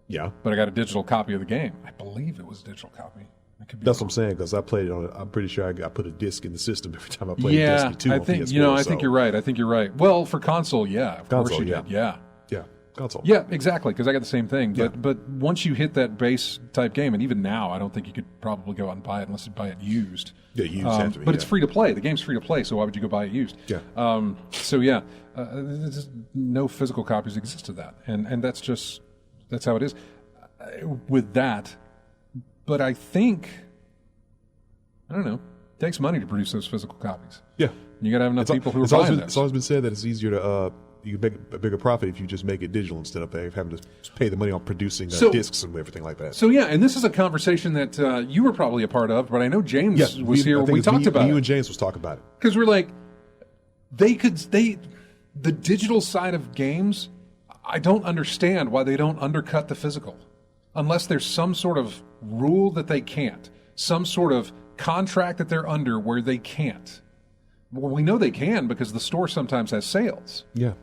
Yeah. but I got a digital copy of the game. I believe it was a digital copy. I could be That's what wrong. I'm saying, because I played it on. I'm pretty sure I put a disc in the system every time I played Yeah, Destiny 2 I on think PS4. I think you're right. I think you're right. Well, for console, yeah, of course Console, you yeah. did. Yeah, Yeah, console. yeah, exactly. Because I got the same thing. Yeah. But once you hit that base type game, and even now, I don't think you could probably go out and buy it unless you buy it used. Yeah, used have to be, but it's yeah. free to play. The game's free to play, so why would you go buy it used? Yeah. So yeah, there's just no physical copies exist of that, and that's how it is with that. But I think, I don't know, it takes money to produce those physical copies. Yeah. You got to have enough people who are it's always buying been, those. It's always been said that it's easier to you can make a bigger profit if you just make it digital instead of having to pay the money on producing So- discs and everything like that. So yeah, and this is a conversation that you were probably a part of, but I know James was here. I think We it's talked about you it and James was talking about it. because we're like, the digital side of games. I don't understand why they don't undercut the physical, unless there's some sort of rule that they can't, some sort of contract that they're under where they can't. Well, we know they can because the store sometimes has sales. Yeah.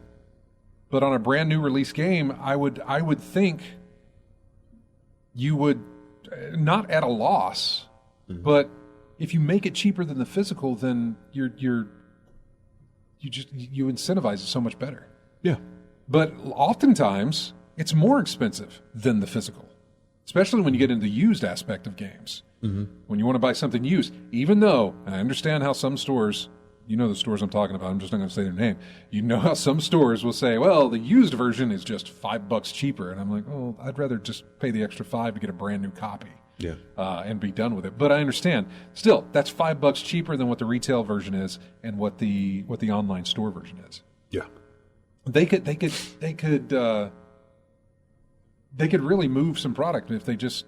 But on a brand new release game, I would think you would not at a loss, but if you make it cheaper than the physical, then you incentivize it so much better. Yeah. But oftentimes it's more expensive than the physical, especially when you get into the used aspect of games. When you want to buy something used, even though I understand how some stores, you know the stores I'm talking about, I'm just not going to say their name. You know how some stores will say, well, the used version is just $5 cheaper. And I'm like, oh, I'd rather just pay the extra $5 to get a brand new copy. Yeah. And be done with it. But I understand. Still, that's $5 cheaper than what the retail version is and what the online store version is. Yeah. They could really move some product if they just,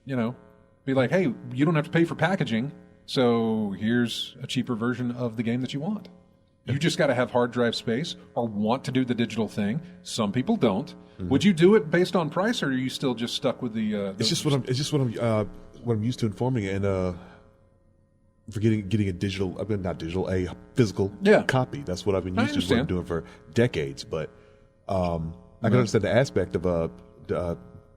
be like, hey, you don't have to pay for packaging, so here's a cheaper version of the game that you want. You just got to have hard drive space or want to do the digital thing. Some people don't. Would you do it based on price, or are you still just stuck with the? It's just what I'm used to informing and for getting a digital. Not digital, a physical copy. That's what I've been used to. What I'm doing for decades. But I can understand the aspect of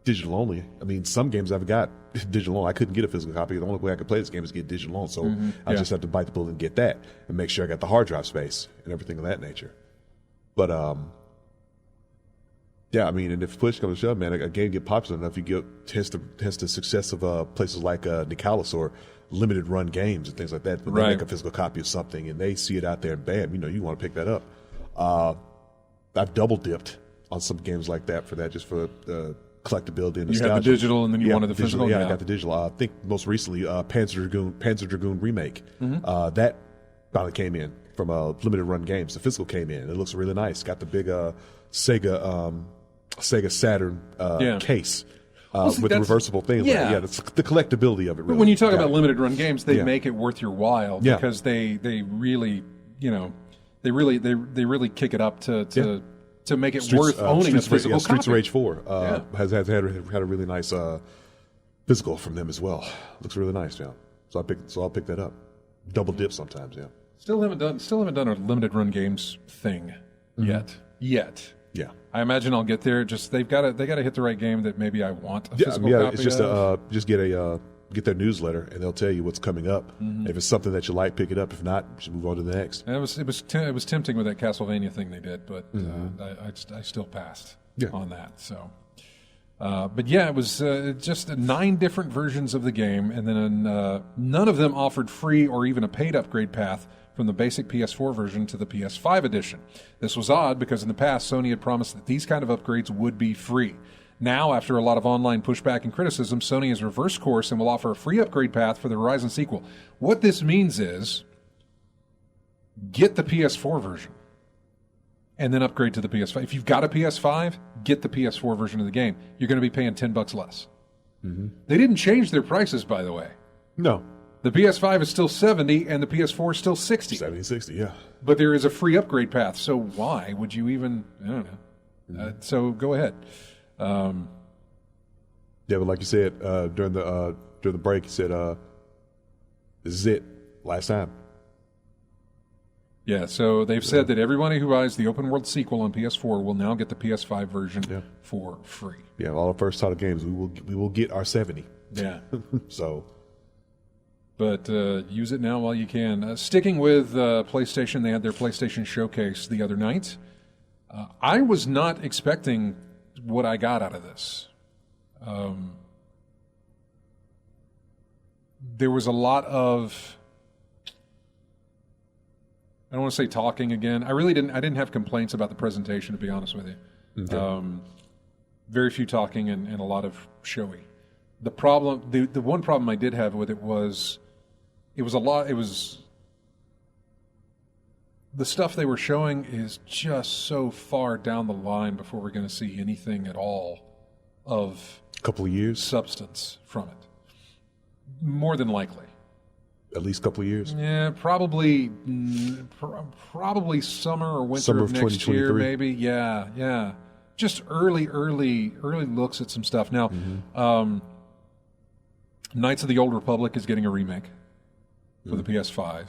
digital only. I mean, some games I've got digital only. I couldn't get a physical copy. The only way I could play this game is get digital only. So I just have to bite the bullet and get that, and make sure I got the hard drive space and everything of that nature. But yeah, I mean, and if push comes to shove, man, a game get popular enough, you get test the success of places like Nicalis or limited run games and things like that. When they make a physical copy of something and they see it out there and bam, you want to pick that up. I've double dipped on some games like that for that, just for the collectability and nostalgia. You had the digital and then you wanted the physical? Yeah, I got the digital. I think most recently Panzer Dragoon Remake. That finally came in from limited run games. The physical came in. It looks really nice. Got the big Sega Saturn case with the reversible things. Yeah, the collectability of it. Really. But when you talk about limited run games, they make it worth your while Yeah. because they really they really kick it up to make it worth owning a physical copy. Streets of Rage 4 has had a really nice physical from them as well. Looks really nice, yeah. So I'll pick that up. Double dip sometimes, yeah. Still haven't done a limited run games thing yet. Yeah. I imagine I'll get there. Just they got to hit the right game that maybe I want a physical copy it's just of. just get their newsletter and they'll tell you what's coming up. If it's something that you like, pick it up. If not, just move on to the next. And it was tempting with that Castlevania thing they did, but I still passed on that. So, but yeah, it was just 9 different versions of the game, and then none of them offered free or even a paid upgrade path from the basic PS4 version to the PS5 edition. This was odd because in the past, Sony had promised that these kind of upgrades would be free. Now, after a lot of online pushback and criticism, Sony has reversed course and will offer a free upgrade path for the Horizon sequel. What this means is, get the PS4 version and then upgrade to the PS5. If you've got a PS5, get the PS4 version of the game. You're going to be paying $10 less. They didn't change their prices, by the way. No. The PS5 is still $70 and the PS4 is still $60. 70, 60, yeah. But there is a free upgrade path, so why would you even... I don't know. So go ahead. Yeah, but like you said during the break, you said this is it, last time. Yeah, so they've said that everybody who buys the open world sequel on PS4 will now get the PS5 version for free. Yeah, all our first title games, we will get our 70. Yeah. So, but use it now while you can. Sticking with PlayStation, they had their PlayStation Showcase the other night. I was not expecting what I got out of this. There was a lot of, I don't want to say talking again. I didn't have complaints about the presentation, to be honest with you. Okay. Very few talking and a lot of showy. The one problem I did have with it was the stuff they were showing is just so far down the line before we're going to see anything at all of a couple of years substance from it. More than likely. At least a couple of years? Yeah, probably summer or winter of next year, maybe. Yeah. Just early looks at some stuff. Now, Knights of the Old Republic is getting a remake for the PS5.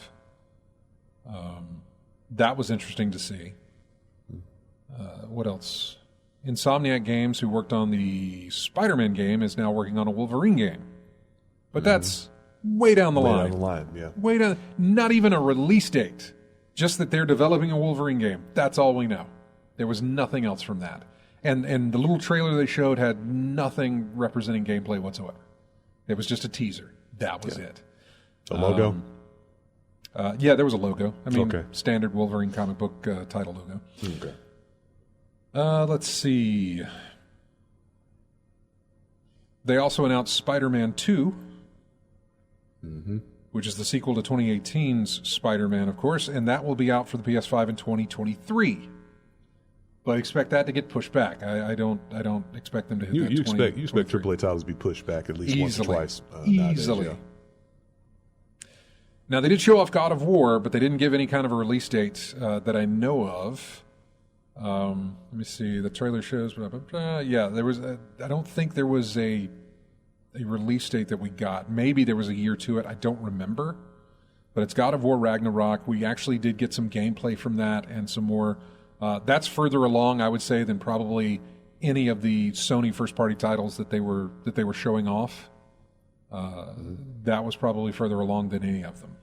That was interesting to see. What else? Insomniac Games, who worked on the Spider-Man game, is now working on a Wolverine game. But that's way down the line. Way down the line, yeah. Way down. Not even a release date. Just that they're developing a Wolverine game. That's all we know. There was nothing else from that. And the little trailer they showed had nothing representing gameplay whatsoever. It was just a teaser. That was it. A logo? Yeah, there was a logo. I mean, standard Wolverine comic book title logo. Okay. Let's see. They also announced Spider-Man 2, which is the sequel to 2018's Spider-Man, of course, and that will be out for the PS5 in 2023. But I expect that to get pushed back. I don't expect them to hit that. You expect AAA titles to be pushed back at least once or twice. Easily. Nowadays, Now, they did show off God of War, but they didn't give any kind of a release date that I know of. Let me see. The trailer shows. Yeah, there was. I don't think there was a release date that we got. Maybe there was a year to it. I don't remember. But it's God of War Ragnarok. We actually did get some gameplay from that and some more. That's further along, I would say, than probably any of the Sony first-party titles that they were showing off. That was probably further along than any of them.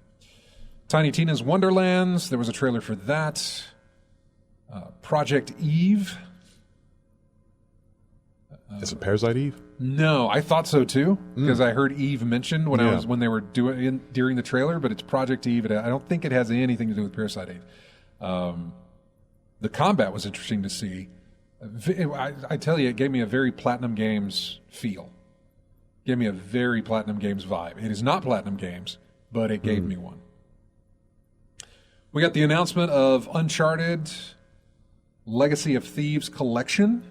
Tiny Tina's Wonderlands. There was a trailer for that. Project Eve. Is it Parasite Eve? No, I thought so too because I heard Eve mentioned when they were doing during the trailer, but it's Project Eve. I don't think it has anything to do with Parasite Eve. The combat was interesting to see. I tell you, it gave me a very Platinum Games feel. Gave me a very Platinum Games vibe. It is not Platinum Games, but it gave me one. We got the announcement of Uncharted Legacy of Thieves Collection,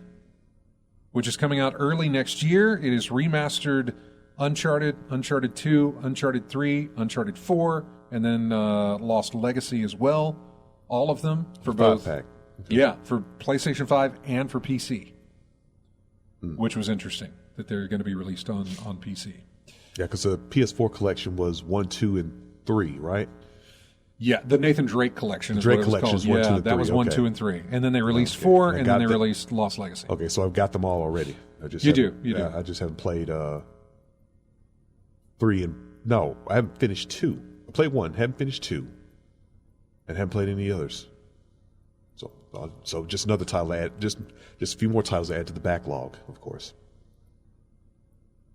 which is coming out early next year. It is remastered Uncharted, Uncharted 2, Uncharted 3, Uncharted 4, and then Lost Legacy as well. All of them for both. 5-pack. Yeah, for PlayStation 5 and for PC, which was interesting that they're going to be released on PC. Yeah, because the PS4 collection was 1, 2, and 3, right? Yeah, the Nathan Drake collection is Drake what it was collection called. is 1, 2, and 3. That was 1, 2, and 3. And then they released 4, and then they released Lost Legacy. Okay, so I've got them all already. You do. I just haven't played 3 and... No, I haven't finished 2. I played 1, haven't finished 2, and haven't played any others. So just another title to add, just a few more titles to add to the backlog, of course.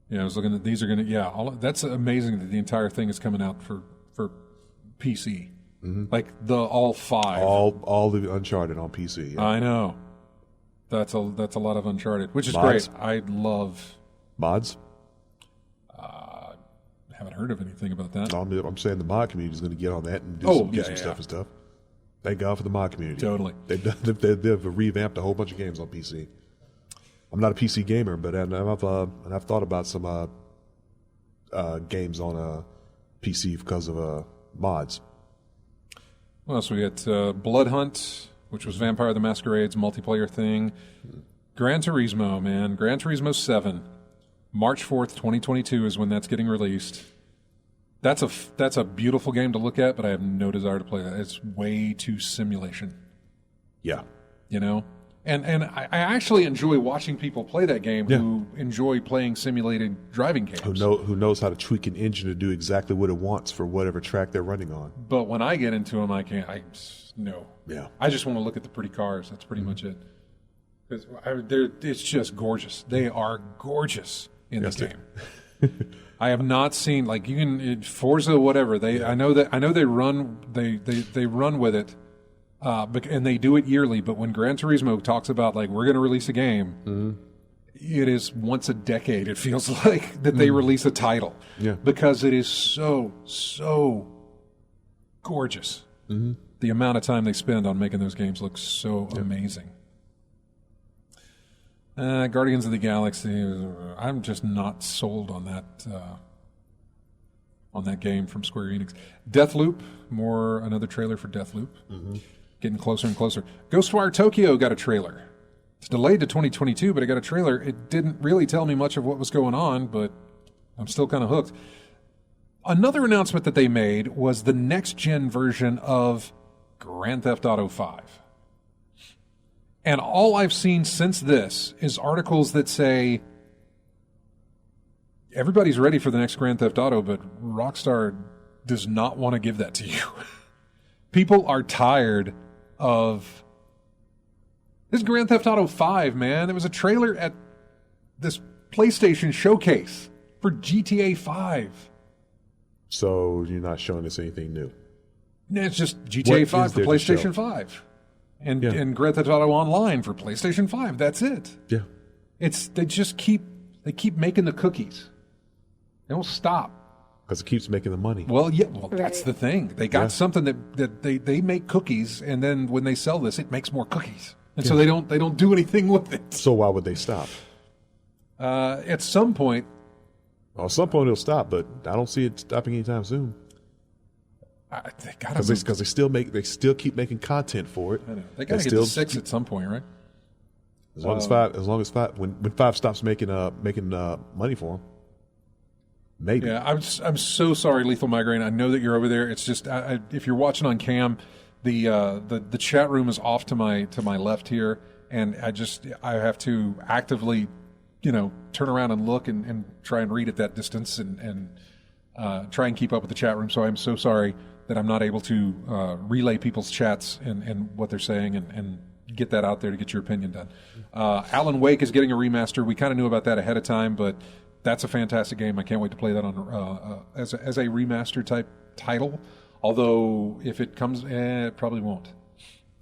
Yeah, I was looking at these are going to that's amazing that the entire thing is coming out for PC. Like all 5. All the Uncharted on PC. Yeah. I know. That's a lot of Uncharted, which is Mods? great. I love Mods? Haven't heard of anything about that. I'm saying the mod community is going to get on that and do some stuff and stuff. Thank God for the mod community. Totally. They've revamped a whole bunch of games on PC. I'm not a PC gamer, but I've thought about some games on PC because of mods. Well, so we got Blood Hunt, which was Vampire the Masquerade's multiplayer thing. Gran Turismo, man. Gran Turismo 7. March 4th, 2022 is when that's getting released. That's a beautiful game to look at, but I have no desire to play that. It's way too simulation. Yeah. You know? And I actually enjoy watching people play that game who enjoy playing simulated driving games. Who knows how to tweak an engine to do exactly what it wants for whatever track they're running on. But when I get into them, no. Yeah. I just want to look at the pretty cars. That's pretty much it. Because it's just gorgeous. They are gorgeous in this game. I have not seen, like, you can Forza, whatever. I know they run with it. And they do it yearly, but when Gran Turismo talks about, like, we're going to release a game, it is once a decade, it feels like, that they release a title. Yeah. Because it is so gorgeous. Mm-hmm. The amount of time they spend on making those games look so amazing. Guardians of the Galaxy, I'm just not sold on that game from Square Enix. Deathloop, another trailer for Deathloop. Mm-hmm. Getting closer and closer. Ghostwire Tokyo got a trailer. It's delayed to 2022, but it got a trailer. It didn't really tell me much of what was going on, but I'm still kind of hooked. Another announcement that they made was the next-gen version of Grand Theft Auto 5. And all I've seen since this is articles that say everybody's ready for the next Grand Theft Auto, but Rockstar does not want to give that to you. People are tired of this Grand Theft Auto 5, man. There was a trailer at this PlayStation showcase for GTA 5. So you're not showing us anything new? No, it's just GTA 5 for PlayStation 5. And Grand Theft Auto Online for PlayStation 5. That's it. Yeah. They keep making the cookies. They won't stop. Because it keeps making the money. Well, that's the thing. They got something that they make cookies, and then when they sell this, it makes more cookies. And so they don't do anything with it. So why would they stop? At some point. Well, at some point it'll stop, but I don't see it stopping anytime soon. They gotta because they still keep making content for it. I know. They gotta get to 6 at some point, right? As long as five, when 5 stops making money for them. Maybe. Yeah, I'm so sorry, Lethal Migraine. I know that you're over there. It's just if you're watching on cam, the chat room is off to my left here, and I have to actively, turn around and look and try and read at that distance and try and keep up with the chat room. So I'm so sorry that I'm not able to relay people's chats and what they're saying and get that out there to get your opinion done. Alan Wake is getting a remaster. We kind of knew about that ahead of time, but that's a fantastic game. I can't wait to play that on as a remaster type title. Although if it comes, it probably won't.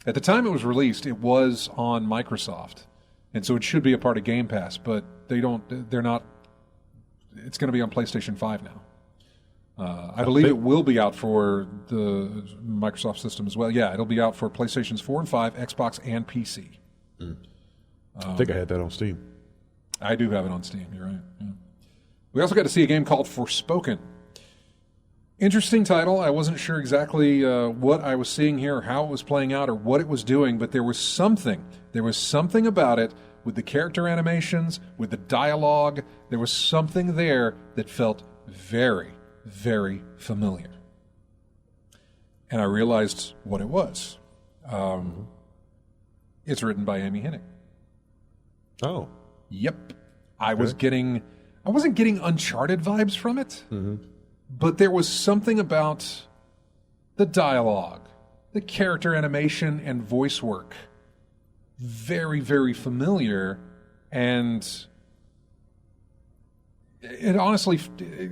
At the time it was released, it was on Microsoft, and so it should be a part of Game Pass. But they're not. It's going to be on PlayStation 5 now. I believe it will be out for the Microsoft system as well. Yeah, it'll be out for PlayStations 4 and 5, Xbox, and PC. I think I had that on Steam. I do have it on Steam. You're right. Yeah. We also got to see a game called Forspoken. Interesting title. I wasn't sure exactly what I was seeing here, or how it was playing out, or what it was doing, but there was something. There was something about it with the character animations, with the dialogue. There was something there that felt very, very familiar. And I realized what it was. It's written by Amy Hennig. Oh. Yep. I wasn't getting Uncharted vibes from it, but there was something about the dialogue, the character animation and voice work very, very familiar, and it honestly,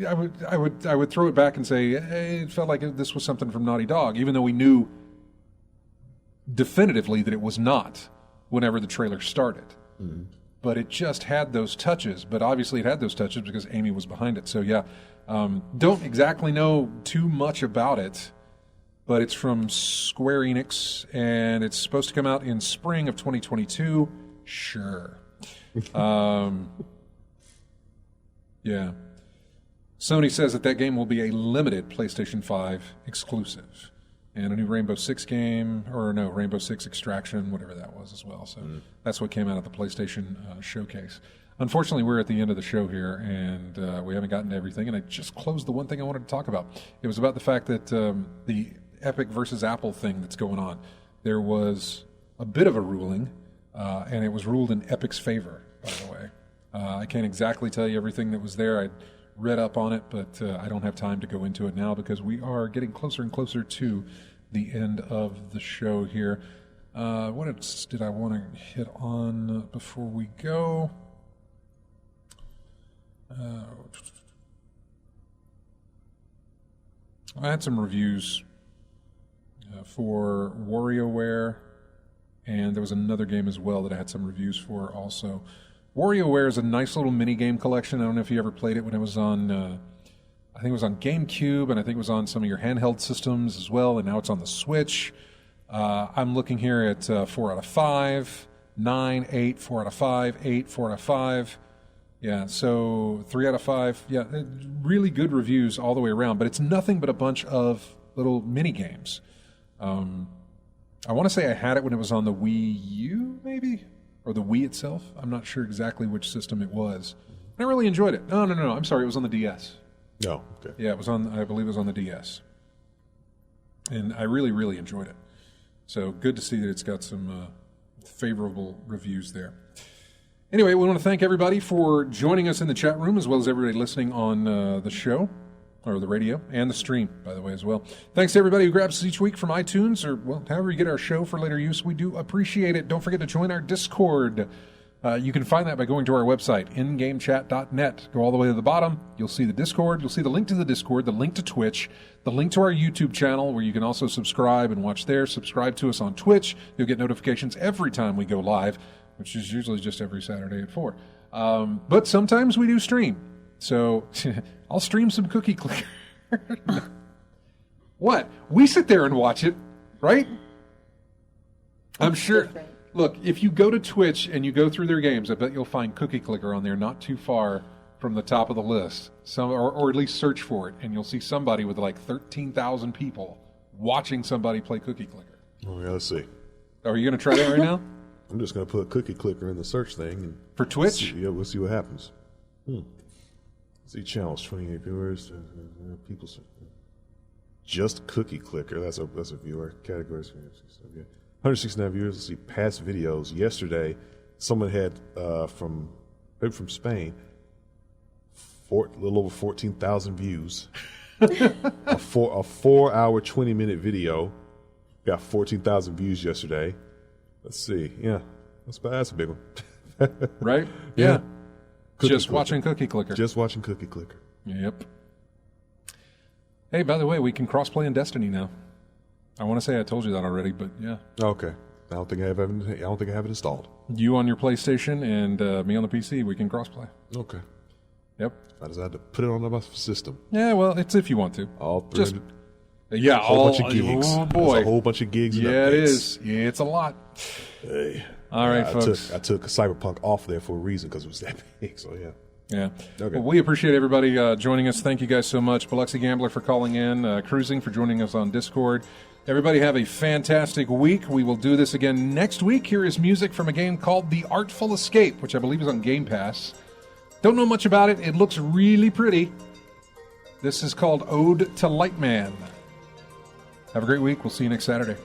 I would throw it back and say, hey, it felt like this was something from Naughty Dog, even though we knew definitively that it was not whenever the trailer started. But it just had those touches. But obviously it had those touches because Amy was behind it. So yeah, don't exactly know too much about it, but it's from Square Enix, and it's supposed to come out in spring of 2022. Sure. Yeah. Sony says that game will be a limited PlayStation 5 exclusive. And a new Rainbow Six game, Rainbow Six Extraction, whatever that was as well. So that's what came out at the PlayStation showcase. Unfortunately, we're at the end of the show here, and we haven't gotten to everything, and I just closed the one thing I wanted to talk about. It was about the fact that the Epic versus Apple thing that's going on. There was a bit of a ruling, and it was ruled in Epic's favor, by the way. I can't exactly tell you everything that was there. I read up on it, but I don't have time to go into it now because we are getting closer and closer to the end of the show here. What else did I want to hit on before we go? I had some reviews for WarioWare, and there was another game as well that I had some reviews for also. WarioWare is a nice little mini game collection. I don't know if you ever played it when it was on, I think it was on GameCube, and I think it was on some of your handheld systems as well, and now it's on the Switch. I'm looking here at 4 out of 5, 9, 8, 4 out of 5, 8, 4 out of 5. Yeah, so 3 out of 5. Yeah, really good reviews all the way around, but it's nothing but a bunch of little mini games. I want to say I had it when it was on the Wii U, maybe? Or the Wii itself. I'm not sure exactly which system it was. I really enjoyed it. No. I'm sorry, it was on the DS. Oh, okay. Yeah, it was on, I believe it was on the DS. And I really, really enjoyed it. So good to see that it's got some favorable reviews there. Anyway, we want to thank everybody for joining us in the chat room, as well as everybody listening on the show, or the radio, and the stream, by the way, as well. Thanks to everybody who grabs us each week from iTunes, or, well, however you get our show for later use. We do appreciate it. Don't forget to join our Discord. You can find that by going to our website, ingamechat.net. Go all the way to the bottom. You'll see the Discord. You'll see the link to the Discord, the link to Twitch, the link to our YouTube channel, where you can also subscribe and watch there. Subscribe to us on Twitch. You'll get notifications every time we go live, which is usually just every Saturday at 4. But sometimes we do stream. So I'll stream some Cookie Clicker. What? We sit there and watch it, right? I'm sure. Different. Look, if you go to Twitch and you go through their games, I bet you'll find Cookie Clicker on there not too far from the top of the list. Or at least search for it, and you'll see somebody with like 13,000 people watching somebody play Cookie Clicker. Oh, yeah, let's see. Are you going to try that right now? I'm just going to put Cookie Clicker in the search thing. And For Twitch? yeah, we'll see what happens. See channels, 28 viewers. People. Just Cookie Clicker. That's a viewer. Categories. 169 viewers. Let's see past videos. Yesterday, someone had from Spain, a little over 14,000 views. a 4-hour, 20-minute video got 14,000 views yesterday. Let's see. Yeah, that's a big one. Right? Yeah. Just watching Cookie Clicker. Just watching Cookie Clicker. Yep. Hey, by the way, we can cross-play in Destiny now. I want to say I told you that already, but yeah. Okay. I don't think I have it installed. You on your PlayStation and me on the PC, we can cross-play. Okay. Yep. I just had to put it on my system. Yeah, well, it's if you want to. All 300. Yeah, a whole bunch of gigs. Oh, boy. There's a whole bunch of gigs and Yeah, updates. it is. Yeah, it's a lot. Hey. All right, folks. I took Cyberpunk off there for a reason because it was that big, so yeah. Yeah. Okay. Well, we appreciate everybody joining us. Thank you guys so much. Biloxi Gambler for calling in, Cruising for joining us on Discord. Everybody have a fantastic week. We will do this again next week. Here is music from a game called The Artful Escape, which I believe is on Game Pass. Don't know much about it. It looks really pretty. This is called Ode to Lightman. Have a great week. We'll see you next Saturday.